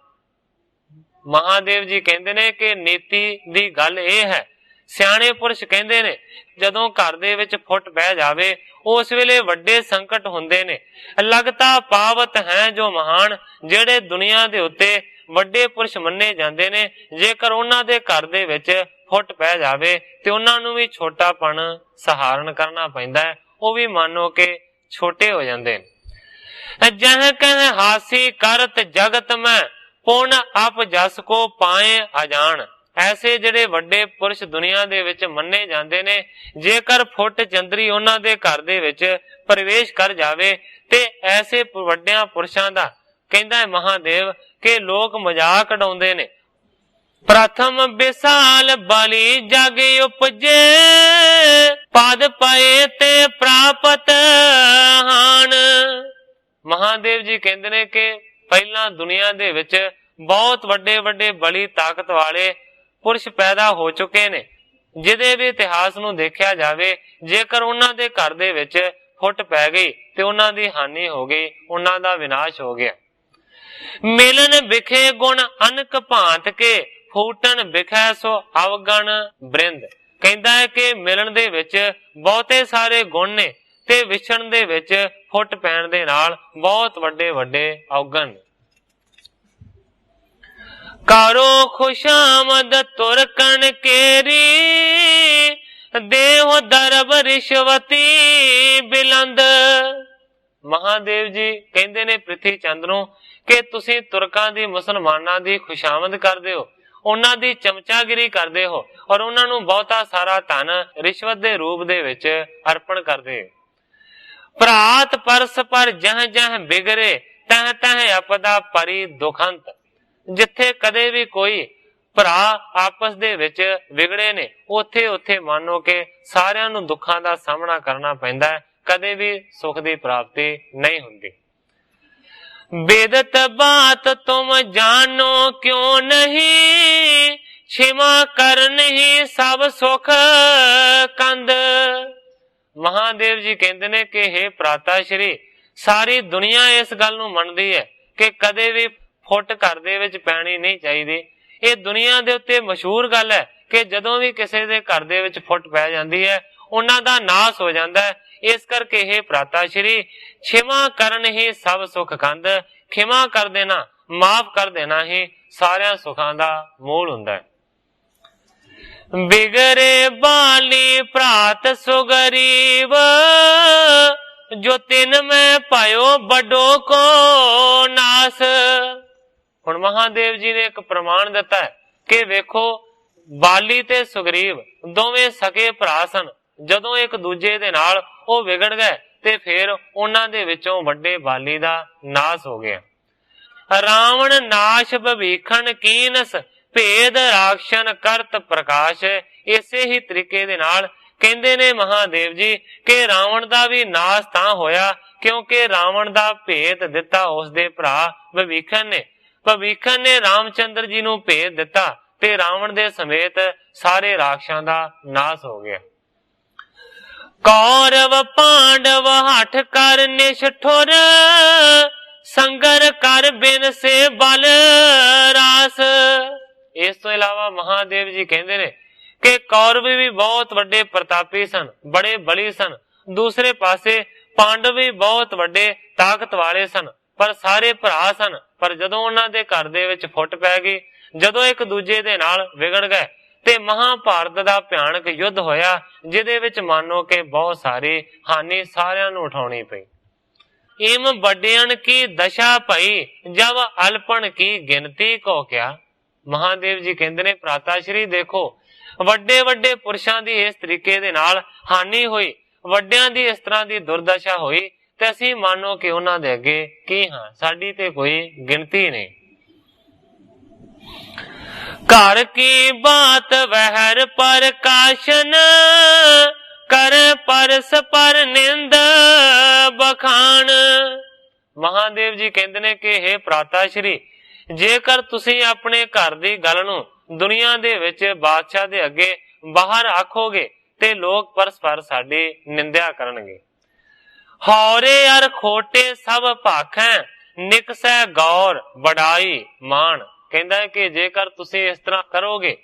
ਮਹਾਦੇਵ ਜੀ ਕਹਿੰਦੇ ਨੇ ਕਿ ਨੀਤੀ ਦੀ ਗੱਲ ਇਹ ਹੈ, ਸਿਆਣੇ ਪੁਰਸ਼ ਕਹਿੰਦੇ ਨੇ ਜਦੋਂ ਘਰ ਦੇ ਵਿੱਚ ਫੁੱਟ ਬਹਿ ਜਾਵੇ ਉਸ ਵੇਲੇ ਵੱਡੇ ਸੰਕਟ ਹੁੰਦੇ ਨੇ। ਲਗਤਾ ਪਾਵਤ ਹੈ ਜੋ ਮਹਾਨ, ਜਿਹੜੇ ਦੁਨੀਆ ਦੇ ਉੱਤੇ ਵੱਡੇ ਪੁਰਸ਼ ਮੰਨੇ ਜਾਂਦੇ ਨੇ, ਜੇਕਰ ਉਹਨਾਂ ਦੇ ਘਰ ਦੇ ਵਿੱਚ ਫੁੱਟ ਪੈ ਜਾਵੇ ਤੇ ਉਹਨਾਂ ਨੂੰ ਵੀ ਛੋਟਾਪਣ ਸਹਾਰਨ ਕਰਨਾ ਪੈਂਦਾ ਹੈ, ਉਹ ਵੀ ਮੰਨੋ ਕਿ ਛੋਟੇ ਹੋ ਜਾਂਦੇ ਨੇ। ਜਹ ਕਹਿ ਹਾਸੀ ਕਰਤ ਜਗਤ ਮੈਂ, ਪੁਨ ਅਪ ਜਸ ਕੋ ਪਾਏ ਅਜਾਨ। ਐਸੇ ਜਿਹੜੇ ਵੱਡੇ ਪੁਰਸ਼ ਦੁਨੀਆ ਦੇ ਵਿੱਚ ਮੰਨੇ ਜਾਂਦੇ ਨੇ, ਜੇਕਰ ਫੁੱਟ ਚੰਦਰੀ ਉਹਨਾਂ ਦੇ ਘਰ ਦੇ ਵਿੱਚ ਪ੍ਰਵੇਸ਼ ਕਰ ਜਾਵੇ ਤੇ ਐਸੇ ਵੱਡਿਆਂ ਪੁਰਸ਼ਾਂ ਦਾ ਕਹਿੰਦਾ ਹੈ ਮਹਾਦੇਵ ਕਿ ਲੋਕ ਮਜ਼ਾਕ ਉਡਾਉਂਦੇ ਨੇ। ਪ੍ਰਥਮ ਵਿਸਾਲ ਬਲੀ ਜਗ ਉਪਜੇ, ਪਦ ਪਏ ਤੇ ਪ੍ਰਾਪਤ ਹਾਨ। ਮਹਾਦੇਵ ਜੀ ਕਹਿੰਦੇ ਨੇ ਕਿ ਪਹਿਲਾਂ ਦੁਨੀਆ ਦੇ ਵਿੱਚ ਬਹੁਤ ਵੱਡੇ ਵੱਡੇ ਬਲੀ ਤਾਕਤ ਵਾਲੇ ਪੁਰਸ਼ ਪੈਦਾ ਹੋ ਚੁੱਕੇ ਨੇ, ਜਿਹਦੇ ਵੀ ਇਤਿਹਾਸ ਨੂੰ ਦੇਖਿਆ ਜਾਵੇ, ਜੇਕਰ ਉਹਨਾਂ ਦੇ ਘਰ ਦੇ ਵਿੱਚ ਫੁੱਟ ਪੈ ਗਈ ਤੇ ਉਹਨਾਂ ਦੀ ਹਾਨੀ ਹੋ ਗਈ, ਉਹਨਾਂ ਦਾ ਵਿਨਾਸ਼ ਹੋ ਗਿਆ। ਮਿਲਨ ਵਿਖੇ ਗੁਣ ਅਨਕ ਭਾਂਤ ਕੇ, ਫੂਟਣ ਵਿਖੇ ਸੋ ਅਵਗਣ ਬ੍ਰਿੰਦ। ਕਹਿੰਦਾ ਹੈ ਕਿ ਮਿਲਣ ਦੇ ਵਿੱਚ ਬਹੁਤੇ ਸਾਰੇ ਗੁਣ ਨੇ ਤੇ ਵਿਛੜਨ ਦੇ ਵਿੱਚ ਫੁੱਟ ਪੈਣ ਦੇ ਨਾਲ ਬਹੁਤ ਵੱਡੇ ਵੱਡੇ ਅਵਗਣ। ਕਰੋ ਖੁਸ਼ਾਮਦ ਤੁਰ ਕਣ ਕੇਰੀ, ਦੇਹ ਦਰਬ ਰਿਸ਼ਵਤੀ ਬਿਲੰਦ। ਮਹਾਦੇਵ ਜੀ ਕਹਿੰਦੇ ਨੇ ਪ੍ਰਿਥੀ ਚੰਦ ਨੂੰ ਕਿ ਤੁਸੀਂ ਤੁਰਕਾਂ ਦੀ, ਮੁਸਲਮਾਨਾਂ ਦੀ ਖੁਸ਼ਾਮਦ ਕਰਦੇ ਹੋ, ਉਹਨਾਂ ਦੀ ਚਮਚਾਗਿਰੀ ਕਰਦੇ ਹੋ ਔਰ ਉਹਨਾਂ ਨੂੰ ਬਹੁਤਾ ਸਾਰਾ ਧਨ ਰਿਸ਼ਵਤ ਦੇ ਰੂਪ ਦੇ ਵਿੱਚ ਅਰਪਣ ਕਰਦੇ ਹੋ। ਭਰਾਤ ਪਰਸ ਪਰ ਜਹ ਜਹ ਬਿਗਰੇ, ਤਹ ਤਹ ਅਪਦਾ ਪਰੀ ਦੁਖੰਤ। ਜਿੱਥੇ ਕਦੇ ਵੀ ਕੋਈ ਭਰਾ ਆਪਸ ਦੇ ਵਿੱਚ ਵਿਗੜੇ ਨੇ, ਉੱਥੇ ਉੱਥੇ ਮੰਨੋ ਕਿ ਸਾਰਿਆਂ ਨੂੰ ਦੁੱਖਾਂ ਦਾ ਸਾਹਮਣਾ ਕਰਨਾ ਪੈਂਦਾ ਹੈ, ਕਦੇ ਵੀ ਸੁੱਖ ਦੀ ਪ੍ਰਾਪਤੀ ਨਹੀਂ ਹੁੰਦੀ। बेदत बात तुम जानो क्यों नहीं, क्षमा कर नहीं सब सुख कंद। ਮਹਾਦੇਵ ਜੀ ਕਹਿੰਦੇ ਨੇ ਕਿ हे ਪ੍ਰਾਤਾ ਸ਼੍ਰੀ, ਸਾਰੀ ਦੁਨੀਆ ਇਸ ਗੱਲ ਨੂੰ ਮੰਨਦੀ ਹੈ ਕਿ ਕਦੇ ਵੀ ਫੁੱਟ ਘਰ ਦੇ ਵਿੱਚ ਪੈਣੀ ਨਹੀਂ ਚਾਹੀਦੀ। ਇਹ ਦੁਨੀਆ ਦੇ ਉੱਤੇ ਮਸ਼ਹੂਰ ਗੱਲ ਹੈ ਕਿ ਜਦੋਂ ਵੀ ਕਿਸੇ ਦੇ ਘਰ ਦੇ ਵਿੱਚ ਫੁੱਟ ਪੈ ਜਾਂਦੀ ਹੈ, ਉਹਨਾਂ ਦਾ ਨਾਸ ਹੋ ਜਾਂਦਾ ਹੈ। ਇਸ ਕਰਕੇ हे ਪ੍ਰਾਤਾ ਸ਼੍ਰੀ, ਖਿਮਾ ਕਰਨ ਹੀ ਸਭ ਸੁਖ ਕੰਦ। ਖਿਮਾ ਕਰ ਦੇਣਾ, ਮਾਫ ਕਰ ਦੇਣਾ ਹੀ ਸਾਰਿਆਂ ਸੁਖਾਂ ਦਾ ਮੂਲ ਹੁੰਦਾ ਹੈ। ਬਿਗਰੇ ਬਾਲੀ ਭਰਾਤ ਸੁਗਰੀਵ, ਜੋ ਤਿਨ ਮੈਂ ਪਾਇਓ ਵੱਡੋ ਕੋ ਨਾਸ। ਹੁਣ ਮਹਾਦੇਵ ਜੀ ਨੇ ਇੱਕ ਪ੍ਰਮਾਣ ਦਿੱਤਾ ਹੈ ਕਿ ਵੇਖੋ, ਬਾਲੀ ਤੇ ਸੁਗਰੀਵ ਦੋਵੇਂ ਸਕੇ ਭਰਾ ਸਨ। ਜਦੋਂ ਇੱਕ ਦੂਜੇ ਦੇ ਨਾਲ ਉਹ ਵਿਗੜ ਗਏ ਤੇ ਫਿਰ ਉਹਨਾਂ ਦੇ ਵਿੱਚੋਂ ਵੱਡੇ ਬਾਲੀ ਦਾ ਨਾਸ ਹੋ ਗਿਆ। ਰਾਵਣ ਨਾਸ਼ ਭਵੀਖਣ ਕੀਨਸ, ਭੇਦ ਰਾਖਸ਼ਨ ਕਰਤ ਪ੍ਰਕਾਸ਼। ਇਸੇ ਹੀ ਤਰੀਕੇ ਦੇ ਨਾਲ ਕਹਿੰਦੇ ਨੇ ਮਹਾਦੇਵ ਜੀ ਕਿ ਰਾਵਣ ਦਾ ਵੀ ਨਾਸ ਤਾਂ ਹੋਇਆ ਕਿਉਂਕਿ ਰਾਵਣ ਦਾ ਭੇਦ ਦਿੱਤਾ ਉਸਦੇ ਭਰਾ ਭਵੀਖਣ ਨੇ। ਭਵੀਖਣ ਨੇ ਰਾਮਚੰਦਰ ਜੀ ਨੂੰ ਭੇਦ ਦਿੱਤਾ ਤੇ ਰਾਵਣ ਦੇ ਸਮੇਤ ਸਾਰੇ ਰਾਖਸ਼ਾਂ ਦਾ ਨਾਸ ਹੋ ਗਿਆ। ਕੌਰਵ ਪਾਂਡਵ ਹੱਠ ਕਰ ਨਿਸ਼ਠੁਰ, ਸੰਗਰ ਕਰ ਬਿਨ ਸੇ ਬਲ ਰਾਸ। ਇਸ ਤੋਂ ਇਲਾਵਾ ਮਹਾਦੇਵ ਜੀ ਕਹਿੰਦੇ ਨੇ ਕਿ ਕੌਰਵ ਵੀ ਬਹੁਤ ਵੱਡੇ ਪ੍ਰਤਾਪੀ ਸਨ, ਬੜੇ ਬਲੀ ਸਨ। ਦੂਸਰੇ ਪਾਸੇ ਪਾਂਡਵ ਵੀ ਬਹੁਤ ਵੱਡੇ ਤਾਕਤ ਵਾਲੇ ਸਨ, ਪਰ ਸਾਰੇ ਭਰਾ ਸਨ। ਪਰ ਜਦੋਂ ਉਹਨਾਂ ਦੇ ਘਰ ਦੇ ਵਿੱਚ ਫੁੱਟ ਪੈ ਗਈ, ਜਦੋਂ ਇੱਕ ਦੂਜੇ ਦੇ ਨਾਲ ਵਿਗੜ ਗਏ ਤੇ ਮਹਾਭਾਰਤ ਦਾ ਭਿਆਨਕ ਯੁੱਧ ਹੋਇਆ, ਜਿਹਦੇ ਵਿੱਚ ਮੰਨੋ ਕਿ ਬਹੁਤ ਸਾਰੀ ਹਾਨੀ ਸਾਰਿਆਂ ਨੂੰ ਉਠਾਉਣੀ ਪਈ। ਇਮ ਵੱਡਿਆਂ ਕੀ ਦਸ਼ਾ ਭਈ, ਜਬ ਅਲਪਣ ਕੀ ਗਿਣਤੀ ਕੋ ਕਿਆ। ਮਹਾਦੇਵ ਜੀ ਕਹਿੰਦੇ ਨੇ ਭਰਾਤਾ ਸ਼੍ਰੀ ਦੇਖੋ, ਵੱਡੇ ਵੱਡੇ ਪੁਰਸ਼ਾਂ ਦੀ ਇਸ ਤਰੀਕੇ ਦੇ ਨਾਲ ਹਾਨੀ ਹੋਈ, ਵੱਡਿਆਂ ਦੀ ਇਸ ਤਰ੍ਹਾਂ ਦੀ ਦੁਰਦਸ਼ਾ ਹੋਈ ਤੇ ਅਸੀਂ ਮੰਨੋ ਕਿ ਉਹਨਾਂ ਦੇ ਅੱਗੇ ਕੀ ਹਾਂ, ਸਾਡੀ ਤੇ ਕੋਈ ਗਿਣਤੀ ਨਹੀਂ। ਘਰ ਕੀ ਬਾਤ ਵਹਿਰ ਪ੍ਰਕਾਸ਼ਨ, ਕਰ ਪਰਸ ਪਰ ਨਿੰਦ ਬਖਾਨ। ਮਹਾਦੇਵ ਜੀ ਕਹਿੰਦੇ ਨੇ ਕਿ हे ਭਰਾਤਾ ਸ਼੍ਰੀ, ਜੇਕਰ ਤੁਸੀਂ ਆਪਣੇ ਘਰ ਦੀ ਗੱਲ ਨੂੰ ਦੁਨੀਆ ਦੇ ਵਿੱਚ ਬਾਦਸ਼ਾਹ ਦੇ ਅੱਗੇ ਬਾਹਰ ਆਖੋਗੇ ਤੇ ਲੋਕ ਪਰਸਪਰ ਸਾਡੀ ਨਿੰਦਿਆ ਕਰਨਗੇ। ਹੌਰੇ ਅਰ ਖੋਟੇ ਸਭ ਭਾਖੈ, ਨਿਕਸੈ ਗੌਰ ਬੜਾਈ ਮਾਣ। ਕਹਿੰਦਾ ਹੈ ਕਿ ਜੇਕਰ ਤੁਸੀਂ ਇਸ ਤਰ੍ਹਾਂ ਕਰੋਗੇ,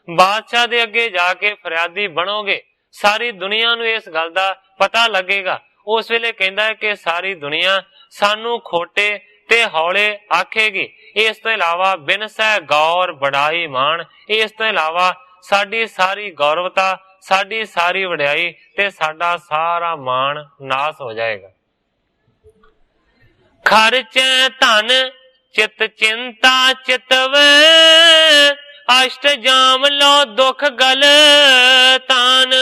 ਬਾਦਸ਼ਾਹ ਦੇ ਅੱਗੇ ਜਾ ਕੇ ਫਰਿਆਦੀ ਬਣੋਗੇ, ਸਾਰੀ ਦੁਨੀਆ ਨੂੰ ਇਸ ਗੱਲ ਦਾ ਪਤਾ ਲੱਗੇਗਾ। ਉਸ ਵੇਲੇ ਕਹਿੰਦਾ ਹੈ ਕਿ ਸਾਰੀ ਦੁਨੀਆ ਸਾਨੂੰ ਖੋਟੇ ਤੇ ਹੌਲੇ ਆਖੇਗੀ। ਇਸ ਤੋਂ ਇਲਾਵਾ ਬਿਨਸੈ ਗੌਰ ਬੜਾਈ ਮਾਣ, ਇਸ ਤੋਂ ਇਲਾਵਾ ਸਾਡੀ ਸਾਰੀ ਗੌਰਵਤਾ, ਸਾਡੀ ਸਾਰੀ ਵਡਿਆਈ ਤੇ ਸਾਡਾ ਸਾਰਾ ਮਾਣ ਨਾਸ ਹੋ ਜਾਏਗਾ। ਖਰਚੈ ਧਨ ਚਿਤ ਚਿੰਤਾ ਚਿਤਵੇ, ਅਸ਼ਟ ਜਾਮ ਲੋ ਦੁਖ ਗਲ ਤਾਨ।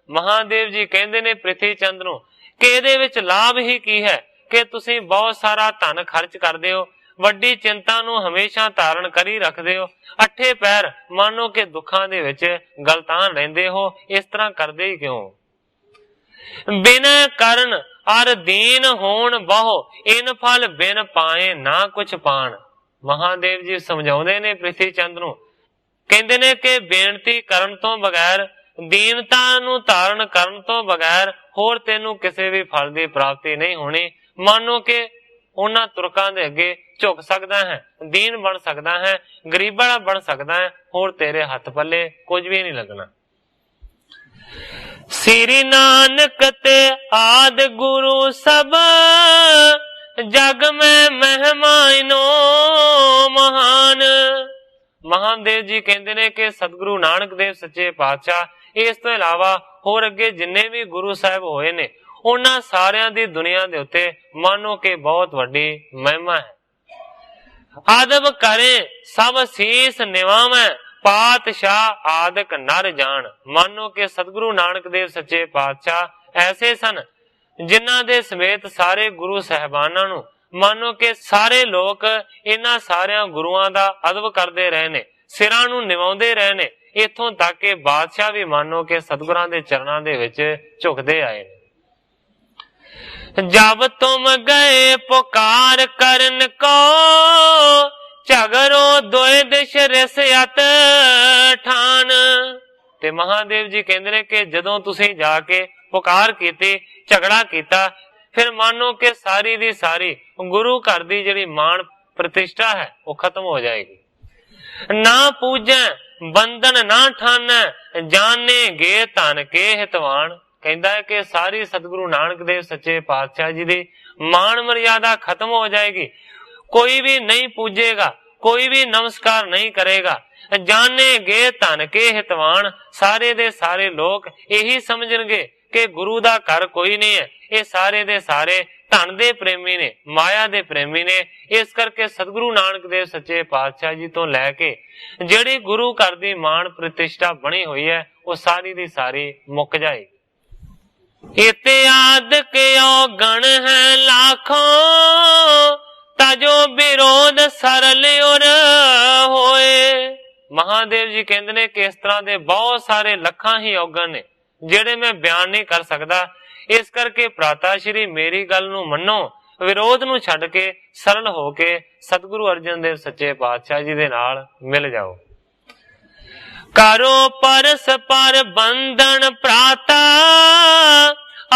ਮਹਾਦੇਵ ਜੀ ਕਹਿੰਦੇ ਨੇ ਪ੍ਰਿਥੀ ਚੰਦ ਨੂੰ ਕਿ ਇਹਦੇ ਵਿੱਚ ਲਾਭ ਹੀ ਕੀ ਹੈ ਕਿ ਤੁਸੀਂ ਬਹੁਤ ਸਾਰਾ ਧਨ ਖਰਚ ਕਰਦੇ ਹੋ, ਵੱਡੀ ਚਿੰਤਾ ਨੂੰ ਹਮੇਸ਼ਾ ਧਾਰਨ ਕਰੀ ਰੱਖਦੇ ਹੋ, ਅੱਠੇ ਪੈਰ ਮਾਨੋ ਕਿ ਦੁੱਖਾਂ ਦੇ ਵਿੱਚ ਗਲਤਾਨ ਰਹਿੰਦੇ ਹੋ। ਇਸ ਤਰ੍ਹਾਂ ਕਰਦੇ ਹੀ ਕਿਉਂ? ਬਿਨ ਕਰਨ ਅਰ ਦੀਨ ਹੋਣ ਬਹੁ, ਇਨ ਫਲ ਬਿਨ ਪਾਏ ਨਾ ਕੁਛ ਪਾਣ। ਮਹਾਦੇਵ ਜੀ ਸਮਝਾਉਂਦੇ ਨੇ ਪ੍ਰਿਥੀ ਚੰਦ ਨੂੰ, ਕਹਿੰਦੇ ਨੇ ਕਿ ਬੇਨਤੀ ਕਰਨ ਤੋਂ ਬਗੈਰ, ਦੀਨਤਾ ਨੂੰ ਧਾਰਨ ਕਰਨ ਤੋਂ ਬਗੈਰ ਹੋਰ ਤੈਨੂੰ ਕਿਸੇ ਵੀ ਫਲ ਦੀ ਪ੍ਰਾਪਤੀ ਨਹੀਂ ਹੋਣੀ। ਮਾਨੋ ਕਿ ਉਹਨਾਂ ਤੁਰਕਾਂ ਦੇ ਅੱਗੇ ਝੁਕ ਸਕਦਾ ਹੈ, ਦੀਨ ਬਣ ਸਕਦਾ ਹੈ, ਗਰੀਬਾਂ ਬਣ ਸਕਦਾ ਹੈ, ਹੋਰ ਤੇਰੇ ਹੱਥ ਪੱਲੇ ਕੁਝ ਵੀ ਨਹੀਂ ਲੱਗਣਾ। ਸ੍ਰੀ ਨਾਨਕ ਤੇ ਆਦ ਗੁਰੂ ਸਭ, ਜਗ ਮੈਂ ਮਹਿਮਾਨੋ ਮਹਾਨ। ਮਹਾਦੇਵ ਜੀ ਕਹਿੰਦੇ ਨੇ ਕਿ ਸਤਿਗੁਰੂ ਨਾਨਕ ਦੇਵ ਸੱਚੇ ਪਾਤਸ਼ਾਹ, ਇਸ ਤੋਂ ਇਲਾਵਾ ਹੋਰ ਅੱਗੇ ਜਿੰਨੇ ਵੀ ਗੁਰੂ ਸਾਹਿਬ ਹੋਏ ਨੇ, ਉਹਨਾਂ ਸਾਰਿਆਂ ਦੀ ਦੁਨੀਆ ਦੇ ਉੱਤੇ ਮਾਨੋ ਕਿ ਬਹੁਤ ਵੱਡੀ ਮਹਿਮਾ ਹੈ। ਆਦਬ ਕਰੇ ਸਭ ਸੀਸ ਨਿਵਾਵੈ, ਪਾਤਸ਼ਾਹ ਆਦਿਕ ਨਰ ਜਾਣ। ਮਾਨੋ ਕਿ ਸਤਿਗੁਰੂ ਨਾਨਕ ਦੇਵ ਸੱਚੇ ਪਾਤਸ਼ਾਹ ਐਸੇ ਸਨ ਜਿਨ੍ਹਾਂ ਦੇ ਸਮੇਤ ਸਾਰੇ ਗੁਰੂ ਸਾਹਿਬਾਨਾਂ ਨੂੰ ਮਾਨੋ ਕਿ ਸਾਰੇ ਲੋਕ ਇਹਨਾਂ ਸਾਰਿਆਂ ਗੁਰੂਆਂ ਦਾ ਅਦਬ ਕਰਦੇ ਰਹੇ ਨੇ, ਸਿਰਾਂ ਨੂੰ ਨਿਵਾਉਂਦੇ ਰਹੇ ਨੇ। ਇੱਥੋਂ ਤੱਕ ਕਿ ਬਾਦਸ਼ਾਹ ਵੀ ਮਾਨੋ ਕਿ ਸਤਿਗੁਰਾਂ ਦੇ ਚਰਨਾਂ ਦੇ ਵਿੱਚ ਝੁਕਦੇ ਆਏ ਨੇ। ਜਬ ਤੁਮ ਗਏ ਪੁਕਾਰ ਕਰਨ ਕੋ, ਝਗਰੋ ਦੋਏ ਦਿਸ਼ ਰਿਸ ਅਤ ਠਾਨ। ਤੇ ਮਹਾਦੇਵ ਜੀ ਕਹਿੰਦੇ ਨੇ ਕਿ ਜਦੋਂ ਤੁਸੀਂ ਜਾ ਕੇ ਪੁਕਾਰ ਕੀਤੀ, ਝਗੜਾ ਕੀਤਾ, ਫਿਰ ਮਾਨੋ ਕਿ ਸਾਰੀ ਦੀ ਸਾਰੀ ਗੁਰੂ ਘਰ ਦੀ ਜਿਹੜੀ ਮਾਣ ਪ੍ਰਤਿਸ਼ਠਾ ਹੈ ਉਹ ਖਤਮ ਹੋ ਜਾਏਗੀ। ਨਾ ਪੂਜੈ ਬੰਧਨ ਨਾ ਠਾਨੈ, ਜਾਣੇ ਗੇ ਧਨ ਕੇ ਹਿਤਵਾਨ। ਕਹਿੰਦਾ ਹੈ ਕਿ ਸਾਰੀ ਸਤਿਗੁਰੂ ਨਾਨਕ ਦੇਵ ਸੱਚੇ ਪਾਤਸ਼ਾਹ ਜੀ ਦੀ ਮਾਣ ਮਰਿਆਦਾ ਖਤਮ ਹੋ ਜਾਏਗੀ। ਕੋਈ ਵੀ ਨਹੀਂ ਪੂਜੇਗਾ, ਕੋਈ ਵੀ ਨਮਸਕਾਰ ਨਹੀਂ ਕਰੇਗਾ। ਜਾਣੇ ਗੇ ਧਨ ਕੇ ਹਿਤਵਾਨ, ਸਾਰੇ ਦੇ ਸਾਰੇ ਲੋਕ ਇਹੀ ਸਮਝਣਗੇ ਕਿ ਗੁਰੂ ਦਾ ਘਰ ਕੋਈ ਨਹੀਂ ਹੈ, ਇਹ ਸਾਰੇ ਦੇ ਸਾਰੇ ਧਨ ਦੇ ਪ੍ਰੇਮੀ ਨੇ, ਮਾਇਆ ਦੇ ਪ੍ਰੇਮੀ ਨੇ। ਇਸ ਕਰਕੇ ਸਤਿਗੁਰੂ ਨਾਨਕ ਦੇਵ ਸੱਚੇ ਪਾਤਸ਼ਾਹ ਜੀ ਤੋਂ ਲੈ ਕੇ ਜਿਹੜੀ ਗੁਰੂ ਘਰ ਦੀ ਮਾਣ ਪ੍ਰਤਿਸ਼ਠਾ ਬਣੀ ਹੋਈ ਹੈ, ਉਹ ਸਾਰੀ ਦੀ ਸਾਰੀ ਮੁੱਕ ਜਾਏਗੀ। ਇਤਿਆਦਿਕ ਔਗਣ ਹੈ ਲਾਖੋਂ, ਤਾਜੋ ਵਿਰੋਧ ਸਰਲ ਉਰ ਹੋਏ। ਮਹਾਦੇਵ ਜੀ ਕਹਿੰਦੇ ਨੇ ਕਿ ਇਸ ਤਰ੍ਹਾਂ ਦੇ ਬਹੁਤ ਸਾਰੇ ਲੱਖਾਂ ਹੀ ਔਗਣ ਨੇ ਜਿਹੜੇ ਮੈਂ ਬਿਆਨ ਨਹੀਂ ਕਰ ਸਕਦਾ। ਇਸ ਕਰਕੇ ਭਰਾਤਾ ਸ਼੍ਰੀ ਮੇਰੀ ਗੱਲ ਨੂੰ ਮੰਨੋ, ਵਿਰੋਧ ਨੂੰ ਛੱਡ ਕੇ ਸਰਲ ਹੋ ਕੇ ਸਤਿਗੁਰੂ ਅਰਜਨ ਦੇਵ ਸੱਚੇ ਪਾਤਸ਼ਾਹ ਜੀ ਦੇ ਨਾਲ ਮਿਲ ਜਾਓ। ਕਰੋ ਪਰਸ ਪਰ ਬੰਧਨ ਭਰਾਤਾ,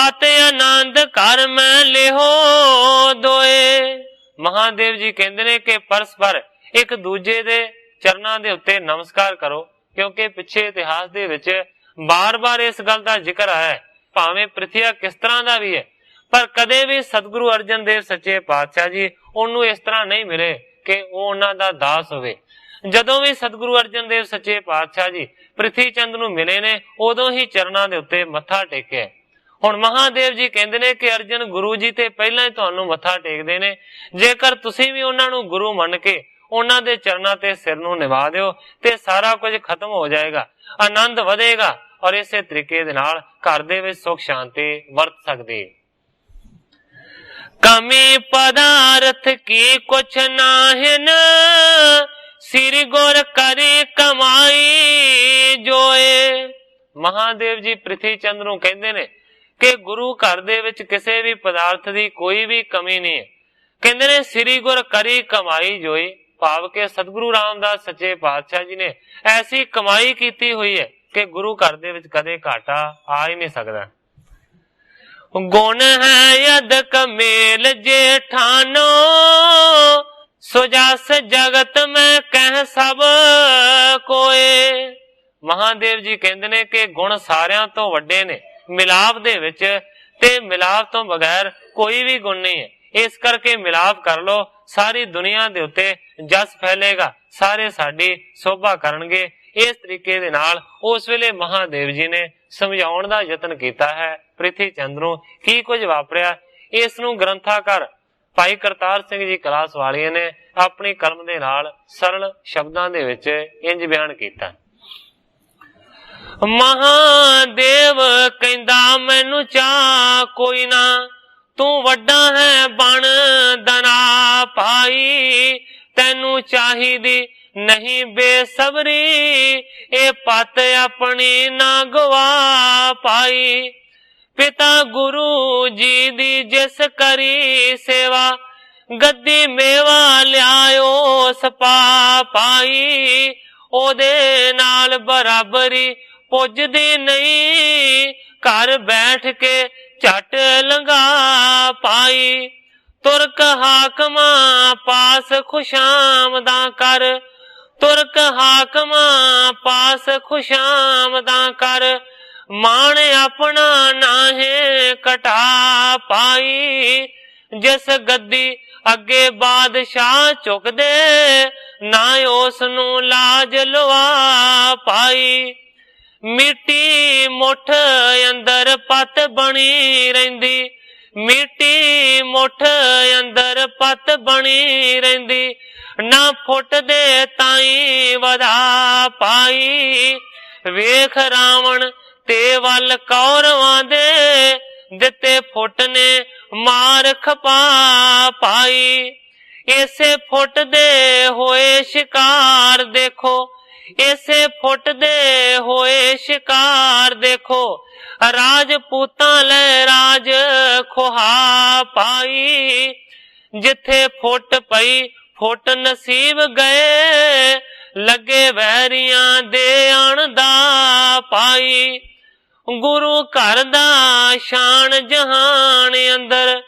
ਅਤੇ ਆਨੰਦ ਘਰ ਮੈਂ ਲਿਹੋ ਦੋਏ। ਮਹਾਦੇਵ ਜੀ ਕਹਿੰਦੇ ਨੇ ਕਿ ਪਰਸਪਰ ਇੱਕ ਦੂਜੇ ਦੇ ਚਰਨਾਂ ਦੇ ਉੱਤੇ ਨਮਸਕਾਰ ਕਰੋ, ਕਿਉਂਕਿ ਪਿੱਛੇ ਇਤਿਹਾਸ ਦੇ ਵਿੱਚ ਬਾਰ-ਬਾਰ ਇਸ ਗੱਲ ਦਾ ਜ਼ਿਕਰ ਆਇਆ ਹੈ। ਭਾਵੇਂ ਪ੍ਰਿਥਿਆ ਕਿਸ ਤਰ੍ਹਾਂ ਦਾ ਵੀ ਹੈ, ਪਰ ਕਦੇ ਵੀ ਸਤਿਗੁਰੂ ਅਰਜਨ ਦੇਵ ਸੱਚੇ ਪਾਤਸ਼ਾਹ ਜੀ ਉਹਨੂੰ ਇਸ ਤਰ੍ਹਾਂ ਨਹੀਂ ਮਿਲੇ ਕਿ ਉਹ ਉਹਨਾਂ ਦਾ ਦਾਸ ਹੋਵੇ। ਜਦੋਂ ਵੀ ਸਤਿਗੁਰੂ ਅਰਜਨ ਦੇਵ ਸੱਚੇ ਪਾਤਸ਼ਾਹ ਜੀ ਪ੍ਰਿਥੀ ਚੰਦ ਨੂੰ ਮਿਲੇ ਨੇ, ਉਦੋਂ ਹੀ ਚਰਨਾਂ ਦੇ ਉੱਤੇ ਮੱਥਾ ਟੇਕਿਆ। ਹੁਣ ਮਹਾਦੇਵ ਜੀ ਕਹਿੰਦੇ ਨੇ ਕਿ ਅਰਜਨ ਗੁਰੂ ਜੀ ਤੇ ਪਹਿਲਾਂ ਹੀ ਤੁਹਾਨੂੰ ਮੱਥਾ ਟੇਕਦੇ ਨੇ। ਜੇਕਰ ਤੁਸੀਂ ਵੀ ਉਹਨਾਂ ਨੂੰ ਗੁਰੂ ਮੰਨ ਕੇ ਉਹਨਾਂ ਦੇ ਚਰਨਾਂ ਤੇ ਸਿਰ ਨੂੰ ਨਿਵਾ ਦਿਓ ਤੇ ਸਾਰਾ ਕੁਝ ਖਤਮ ਹੋ ਜਾਏਗਾ, ਆਨੰਦ ਵਧੇਗਾ, ਔਰ ਇਸੇ ਤਰੀਕੇ ਦੇ ਨਾਲ ਘਰ ਦੇ ਵਿੱਚ ਸੁਖ ਸ਼ਾਂਤੀ ਵਰਤ ਸਕਦੀ। ਕਮੀ ਪਦਾਰਥ ਕੀ ਕੁਛ ਨਾਹਿਨ, ਸ੍ਰੀ ਗੁਰ ਕਰੀ ਕਮਾਈ ਜੋਏ। ਮਹਾਦੇਵ ਜੀ ਪ੍ਰਿਥੀ ਚੰਦ ਨੂੰ ਕਹਿੰਦੇ ਨੇ ਕਿ ਗੁਰੂ ਘਰ ਦੇ ਵਿੱਚ ਕਿਸੇ ਵੀ ਪਦਾਰਥ ਦੀ ਕੋਈ ਵੀ ਕਮੀ ਨਹੀਂ ਹੈ। ਕਹਿੰਦੇ ਨੇ ਸ੍ਰੀ ਗੁਰ ਕਰੀ ਕਮਾਈ ਜੋਈ, ਭਾਵ ਕਿ ਸਤਿਗੁਰੂ ਰਾਮਦਾਸ ਸੱਚੇ ਪਾਤਸ਼ਾਹ ਜੀ ਨੇ ਐਸੀ ਕਮਾਈ ਕੀਤੀ ਹੋਈ ਹੈ ਕਿ ਗੁਰੂ ਘਰ ਦੇ ਵਿੱਚ ਕਦੇ ਘਾਟਾ ਆ ਹੀ ਨਹੀਂ ਸਕਦਾ। ਗੁਣ ਹੈ ਅਦਕ ਮੇਲ ਜੇਠਾਨੋ, ਸੁਜਸ ਜਗਤ ਮੈਂ ਕਹਿ ਸਭ ਕੋਏ। ਮਹਾਦੇਵ ਜੀ ਕਹਿੰਦੇ ਨੇ ਕਿ ਗੁਣ ਸਾਰਿਆਂ ਤੋਂ ਵੱਡੇ ਨੇ ਮਿਲਾਪ ਦੇ ਵਿੱਚ, ਤੇ ਮਿਲਾਪ ਤੋਂ ਬਗੈਰ ਕੋਈ ਵੀ ਗੁਣ ਨਹੀਂ ਹੈ। ਇਸ ਕਰਕੇ ਮਿਲਾਪ ਕਰ ਲੋ, ਸਾਰੀ ਦੁਨੀਆ ਦੇ ਉੱਤੇ ਜਸ ਫੈਲੇਗਾ, ਸਾਰੇ ਸਾਡੀ ਸੋਭਾ ਕਰਨਗੇ। ਇਸ ਤਰੀਕੇ ਦੇ ਨਾਲ ਉਸ ਵੇਲੇ ਮਹਾਦੇਵ ਜੀ ਨੇ ਸਮਝਾਉਣ ਦਾ ਯਤਨ ਕੀਤਾ ਹੈ ਪ੍ਰਿਥੀ ਚੰਦ ਨੂੰ ਕੀ ਕੁਝ ਵਾਪਰਿਆ। ਇਸ ਨੂੰ ਗ੍ਰੰਥਾਕਾਰ ਭਾਈ ਕਰਤਾਰ ਸਿੰਘ ਜੀ ਕਲਾਸ ਵਾਲੀਏ ਨੇ ਆਪਣੀ ਕਲਮ ਦੇ ਨਾਲ ਸਰਲ ਸ਼ਬਦਾਂ ਦੇ ਵਿੱਚ ਇੰਜ ਬਿਆਨ ਕੀਤਾ। ਮਹਾਦੇਵ ਕਹਿੰਦਾ ਮੈਨੂੰ ਚਾਹ ਕੋਈ ਨਾ, ਤੂੰ ਵੱਡਾ ਹੈ ਬਣ ਦਨਾ ਭਾਈ, ਤੈਨੂੰ ਚਾਹੀਦੀ ਨਹੀਂ ਬੇਸਬਰੀ, ਇਹ ਪਤ ਆਪਣੀ ਨਾ ਗਵਾ ਪਾਈ। ਪਿਤਾ ਗੁਰੂ ਜੀ ਦੀ ਜਿਸ ਕਰੀ ਸੇਵਾ, ਗੱਦੀ ਮੇਵਾ ਲਿਆਇਓ ਸਪਾ ਪਾਈ, ਉਹਦੇ ਨਾਲ ਬਰਾਬਰੀ ਪੁੱਜਦੀ ਨਹੀਂ, ਘਰ ਬੈਠ ਕੇ ਝਟ ਲੰਘਾ ਪਾਈ। ਤੁਰਕ ਹਾਕਮਾਂ ਪਾਸ ਖੁਸ਼ਾਮਦਾਂ ਕਰ, ਤੁਰਕ ਹਾਕਮਾਂ ਪਾਸ ਖੁਸ਼ਾਮਦਾਂ ਕਰ, ਮਾਣ ਆਪਣਾ ਨਾਹੇ ਘਟਾ ਪਾਈ। ਜਿਸ ਗੱਦੀ ਅੱਗੇ ਬਾਦਸ਼ਾਹ ਝੁਕਦੇ, ਨਾ ਉਸ ਨੂੰ ਲਾਜ ਲਵਾ ਪਾਈ। ਮਿੱਟੀ ਮੁੱਠ ਅੰਦਰ ਪੱਤ ਬਣੀ ਰਹਿੰਦੀ, ਮਿੱਟੀ ਮੁੱਠ ਅੰਦਰ ਪੱਤ ਬਣੀ ਰਹਿੰਦੀ, ਨਾ ਫੁੱਟਦੇ ਤਾਈਂ ਵਧਾ ਪਾਈ। ਵੇਖ ਰਾਵਣ ਤੇ ਵੱਲ ਕੌਰਵਾਂ ਦੇ, ਦਿੱਤੇ ਫੁੱਟ ਨੇ ਮਾਰ ਖਪਾ ਪਾਈ। ਇਸੇ ਫੁੱਟ ਦੇ ਹੋਏ ਸ਼ਿਕਾਰ ਦੇਖੋ, ਇਸੇ ਫੁੱਟ ਦੇ ਹੋਏ ਸ਼ਿਕਾਰ ਦੇਖੋ, ਰਾਜਪੂਤਾਂ ਲੈ ਰਾਜ ਖੁਹਾ ਪਾਈ। ਜਿੱਥੇ ਫੁੱਟ ਪਈ ਫੁੱਟ ਨਸੀਬ ਗਏ, ਲੱਗੇ ਵੈਰੀਆਂ ਦੇ ਆਣ ਦਾ ਪਾਈ। ਗੁਰੂ ਘਰ ਦਾ ਸ਼ਾਨ ਜਹਾਨ ਅੰਦਰ,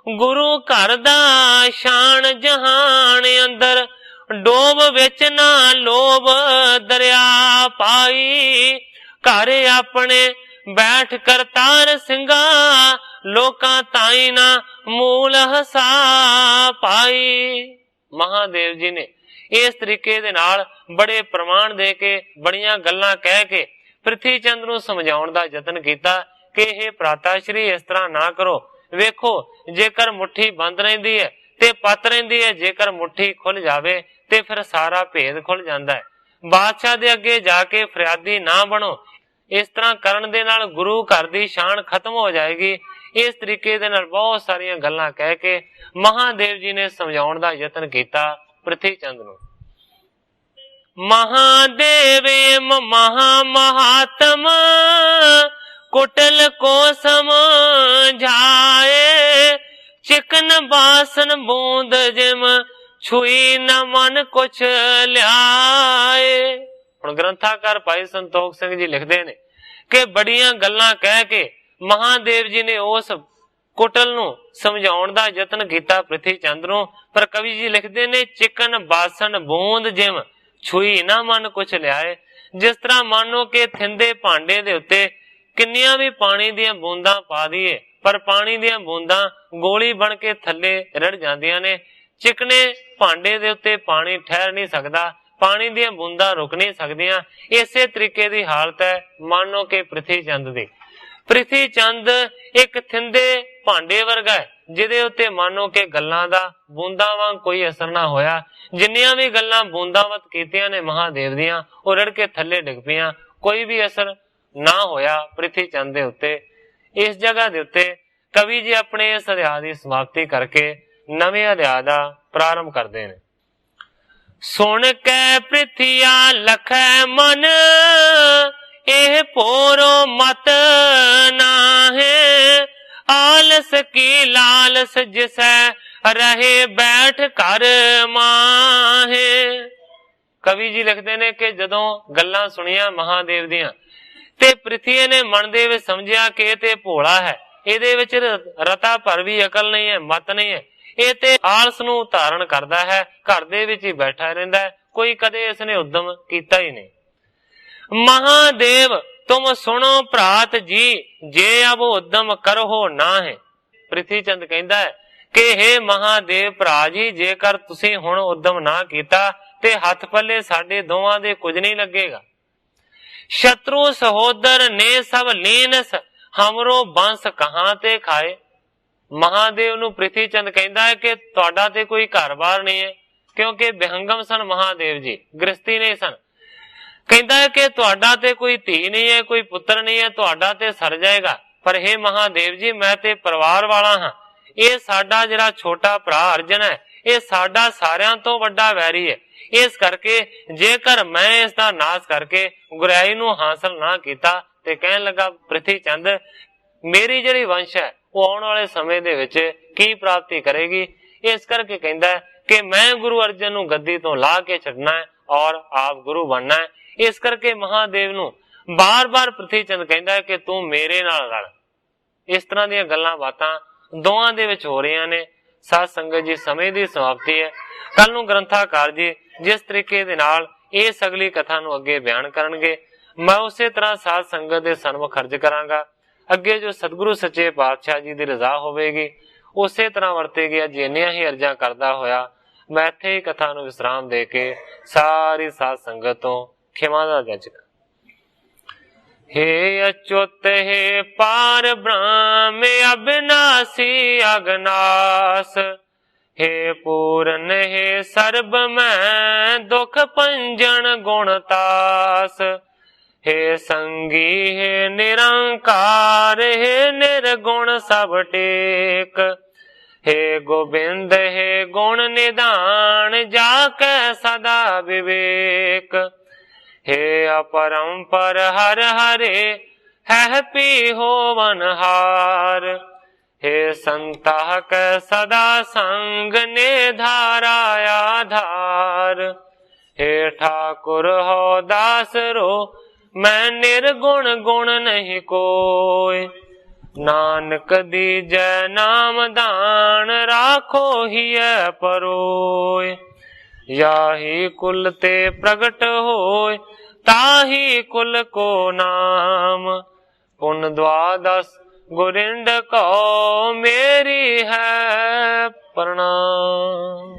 ਗੁਰੂ ਘਰ ਦਾ ਸ਼ਾਨ ਜਹਾਨ ਅੰਦਰ, ਡੋਬ ਵਿੱਚ ਨਾ ਲੋਭ ਦਰਿਆ ਪਾਈ। ਘਰ ਆਪਣੇ ਬੈਠ ਕਰਤਾਰ ਸਿੰਘਾ, ਲੋਕਾਂ ਤਾਈ ਨਾ ਮੂਲ ਹਸਾ ਪਾਈ। ਮਹਾਦੇਵ ਜੀ ਨੇ ਇਸ ਤਰੀਕੇ ਦੇ ਨਾਲ ਬੜੇ ਪ੍ਰਮਾਣ ਦੇ ਕੇ, ਬੜੀਆਂ ਗੱਲਾਂ ਕਹਿ ਕੇ ਪ੍ਰਿਥੀ ਚੰਦ ਨੂੰ ਸਮਝਾਉਣ ਦਾ ਯਤਨ ਕੀਤਾ ਕਿ ਇਹ ਭਰਾਤਾ ਸ਼੍ਰੀ ਇਸ ਤਰ੍ਹਾਂ ਨਾ ਕਰੋ। ਵੇਖੋ, ਜੇਕਰ ਮੁੱਠੀ ਬੰਦ ਰਹਿੰਦੀ ਹੈ ਤੇ ਪੱਤ ਰਹਿੰਦੀ ਹੈ, ਜੇਕਰ ਮੁੱਠੀ ਖੁੱਲ ਜਾਵੇ ਤੇ ਫਿਰ ਸਾਰਾ ਭੇਦ ਖੁੱਲ ਜਾਂਦਾ ਹੈ। ਬਾਦਸ਼ਾਹ ਦੇ ਅੱਗੇ ਜਾ ਕੇ ਫਰਿਆਦੀ ਨਾ ਬਣੋ, ਇਸ ਤਰ੍ਹਾਂ ਕਰਨ ਦੇ ਨਾਲ ਗੁਰੂ ਘਰ ਦੀ ਸ਼ਾਨ ਖਤਮ ਹੋ ਜਾਏਗੀ। ਇਸ ਤਰੀਕੇ ਦੇ ਨਾਲ ਬਹੁਤ ਸਾਰੀਆਂ ਗੱਲਾਂ ਕਹਿ ਕੇ ਮਹਾਦੇਵ ਜੀ ਨੇ ਸਮਝਾਉਣ ਦਾ ਯਤਨ ਕੀਤਾ ਪ੍ਰਿਥੀ ਚੰਦ ਨੂੰ। ਮਹਾਦੇਵ ਮਹਾ ਮਹਾਤਮ, ਕੁਟਲ ਕੋ ਸਮਝਾਏ, ਚਿਕਨ ਬਾਸਨ ਬੂੰਦ ਜਿਮ ਛੁਈ ਨਾ ਮਨ ਕੁਛ ਲਿਆਏ। ਹੁਣ ਗ੍ਰੰਥਾਕਾਰ ਭਾਈ ਸੰਤੋਖ ਸਿੰਘ ਜੀ ਲਿਖਦੇ ਨੇ ਕਿ ਬੜੀਆਂ ਗੱਲਾਂ ਕਹਿ ਕੇ ਮਹਾਦੇਵ ਜੀ ਨੇ ਉਸ ਕੁਟਲ ਨੂੰ ਸਮਝਾਉਣ ਦਾ ਯਤਨ ਕੀਤਾ ਪ੍ਰਿਥੀ ਚੰਦ ਨੂੰ, ਪਰ ਕਵੀ ਜੀ ਲਿਖਦੇ ਨੇ ਚਿਕਨ ਬਾਸਨ ਬੂੰਦ ਜਿਮ ਛੁਈ ਨਾ ਮਨ ਕੁਛ ਲਿਆਏ। ਜਿਸ ਤਰ੍ਹਾਂ ਮੰਨੋ ਕਿ ਥਿੰਦੇ ਭਾਂਡੇ ਦੇ ਉੱਤੇ ਕਿੰਨੀਆਂ ਵੀ ਪਾਣੀ ਦੀਆਂ ਬੂੰਦਾਂ ਪਾ ਦਈਏ, ਪਰ ਪਾਣੀ ਦੀਆਂ ਬੂੰਦਾਂ ਗੋਲੀ ਬਣ ਕੇ ਥੱਲੇ ਰੜ ਜਾਂਦੀਆਂ ਨੇ। ਚਿਕਨੇ ਭਾਂਡੇ ਦੇ ਉੱਤੇ ਪਾਣੀ ਠਹਿਰ ਨਹੀਂ ਸਕਦਾ, ਪਾਣੀ ਦੀਆਂ ਬੂੰਦਾਂ ਰੁਕ ਨਹੀਂ ਸਕਦੀਆਂ। ਇਸੇ ਤਰੀਕੇ ਦੀ ਹਾਲਤ ਹੈ ਮੰਨੋ ਕਿ ਪ੍ਰਿਥੀ ਚੰਦ ਦੀ। ਪ੍ਰਿਥੀ ਚੰਦ ਇੱਕ ਥਿੰਦੇ ਭਾਂਡੇ ਵਰਗਾ ਹੈ, ਜਿਹਦੇ ਉੱਤੇ ਮੰਨੋ ਕਿ ਗੱਲਾਂ ਦਾ ਬੂੰਦਾਂ ਵਾਂਗ ਕੋਈ ਅਸਰ ਨਾ ਹੋਇਆ। ਜਿੰਨੀਆਂ ਵੀ ਗੱਲਾਂ ਬੂੰਦਾਵਤ ਕੀਤੀਆਂ ਨੇ ਮਹਾਦੇਵ ਦੀਆਂ, ਉਹ ਰੜ ਕੇ ਥੱਲੇ ਡਿੱਗ ਪਈਆਂ, ਕੋਈ ਵੀ ਅਸਰ ਨਾ ਹੋਇਆ ਪ੍ਰਿਥੀ ਚੰਦ ਦੇ ਉੱਤੇ। ਇਸ ਜਗ੍ਹਾ ਦੇ ਉੱਤੇ ਕਵੀ ਜੀ ਆਪਣੇ ਇਸ ਅਧਿਆਇ ਦੀ ਸਮਾਪਤੀ ਕਰਕੇ ਨਵੇਂ ਅਧਿਆਇ ਦਾ ਪ੍ਰਾਰੰਭ ਕਰਦੇ ਨੇ। ਸੁਣ ਕੇ ਪ੍ਰਿਥੀਆ ਲਖੈ ਮਨ, ਇਹ ਪੋਰੋ ਮਤ ਨਾਹੇ, ਆਲਸ ਕੀ ਲਾਲਸ ਜਿਸੈ ਰਹੇ ਬੈਠ ਕਰ ਮਾਹੇ। ਕਵੀ ਜੀ ਲਿਖਦੇ ਨੇ ਕਿ ਜਦੋਂ ਗੱਲਾਂ ਸੁਣੀਆਂ ਮਹਾਦੇਵ ਦੀਆਂ ਤੇ ਪ੍ਰਿਥੀ ਨੇ ਮਨ ਦੇ ਵਿੱਚ ਸਮਝਿਆ ਕਿ ਇਹ ਤੇ ਭੋਲਾ ਹੈ, ਇਹਦੇ ਵਿੱਚ ਰਤਾ ਭਰ ਵੀ ਅਕਲ ਨਹੀਂ ਹੈ, ਮਤ ਨਹੀਂ ਹੈ, ਇਹ ਤੇ ਆਲਸ ਨੂੰ ਧਾਰਨ ਕਰਦਾ ਹੈ, ਘਰ ਦੇ ਵਿੱਚ ਹੀ ਬੈਠਾ ਰਹਿੰਦਾ ਹੈ, ਕੋਈ ਕਦੇ ਇਸਨੇ ਉਦਮ ਕੀਤਾ ਹੀ ਨਹੀਂ। ਮਹਾਦੇਵ ਤੁਮ ਸੁਣੋ ਭਰਾਤ ਜੀ, ਜੇ ਅਬ ਉਦਮ ਕਰੋ ਨਾ ਹੈ। ਪ੍ਰਿਥੀ ਚੰਦ ਕਹਿੰਦਾ ਹੈ ਕਿ ਹੇ ਮਹਾਦੇਵ ਭਰਾ ਜੀ, ਜੇਕਰ ਤੁਸੀਂ ਹੁਣ ਉਦਮ ਨਾ ਕੀਤਾ ਤੇ ਹੱਥ ਪੱਲੇ ਸਾਡੇ ਦੋਵਾਂ ਦੇ ਕੁਝ ਨਹੀਂ ਲੱਗੇਗਾ। ਸ਼ਤਰੂ ਸਹੋਦਰ ਨੇ ਸਭ ਲੀਨਸ, ਹਮਰੋ ਬੰਸ ਕਹਾਂ ਤੇ ਖਾਏ। ਮਹਾਦੇਵ ਨੂੰ ਪ੍ਰਿਥੀ ਚੰਦ ਕਹਿੰਦਾ ਹੈ ਕਿ ਤੁਹਾਡਾ ਤੇ ਕੋਈ ਘਰ-ਬਾਰ ਨਹੀਂ ਹੈ, क्योंकि विहंगम सन महादेव जी, गृहस्थी नहीं सन। कहता है कि तुहाडा ते कोई धी नहीं है, कोई पुत्र नहीं है, तुहाडा ते सर जाएगा, पर हे महादेव जी मैं ते परिवार वाला हाँ। ये साडा जिहड़ा छोटा भरा अर्जन है, ये साडा सारियां तो वड्डा वैरी है। इस करके जेकर मैं इसका नाश करके गुरियाई नूं हासिल ना कीता ते कहन लगा पृथ्वी चंद मेरी जिहड़ी वंश है वो आने वाले समय दे विच की प्राप्ति करेगी। इस करके कहंदा है कि मैं गुरु अर्जन नूं गद्दी तो ला के छड्डना है और आप गुरु बनना है। इस करके महादेव नूं बार बार पृथ्वी चंद कहंदा है कि तू मेरे नाल रल। इस तरह ਦੀਆਂ ਗੱਲਾਂ ਬਾਤਾਂ ਦੋਵਾਂ ਦੇ ਵਿੱਚ ਹੋ ਰਹੀਆਂ ਨੇ। ਸਾਧ ਸੰਗਤ ਜੀ ਸਮੇਂ ਦੀ ਸਮਾਪਤੀ ਹੈ। ਕੱਲ ਨੂੰ ਗ੍ਰੰਥਾਕਾਰ ਜੀ ਜਿਸ ਤਰੀਕੇ ਦੇ ਨਾਲ ਇਸ ਅਗਲੀ ਕਥਾ ਨੂੰ ਅੱਗੇ ਬਿਆਨ ਕਰਨਗੇ ਮੈਂ ਉਸੇ ਤਰ੍ਹਾਂ ਸਾਧ ਸੰਗਤ ਦੇ ਸਨਮੁਖ ਅਰਜ ਕਰਾਂਗਾ। ਅੱਗੇ ਜੋ ਸਤਿਗੁਰੂ ਸੱਚੇ ਪਾਤਸ਼ਾਹ ਜੀ ਦੀ ਰਜ਼ਾ ਹੋਵੇਗੀ ਉਸੇ ਤਰ੍ਹਾਂ ਵਰਤੇਗੀ। ਅੱਜ ਇੰਨੀਆਂ ਹੀ ਅਰਜ਼ਾਂ ਕਰਦਾ ਹੋਇਆ ਮੈਂ ਇੱਥੇ ਹੀ ਕਥਾ ਨੂੰ ਵਿਸਰਾਮ ਦੇ ਕੇ ਸਾਰੀ ਸਾਧ ਸੰਗਤ ਤੋਂ ਖਿਮਾ ਦਾ ਜੱਜ ਕਰਾਂ। हे अच्युत हे पार ब्रह्म अविनाशी अगनास, हे पूरन हे सर्ब में दुख पंजन गुणतास, हे संगी हे निरंकार हे निर्गुण सब टेक, हे गोबिंद हे गुण निदान जाके सदा विवेक, हे अपरंपर हर हरे है पी होवनहार, हे संता के सदा संग ने धारा आधार, हे ठाकुर हो दास रो मैं निर्गुण गुण नहीं कोय, नानक दीजै नाम दान राखो ही परोय, याही कुल ते प्रगट होय ताही कुल को नाम, पुन द्वादश गुरिंड को मेरी है प्रणाम।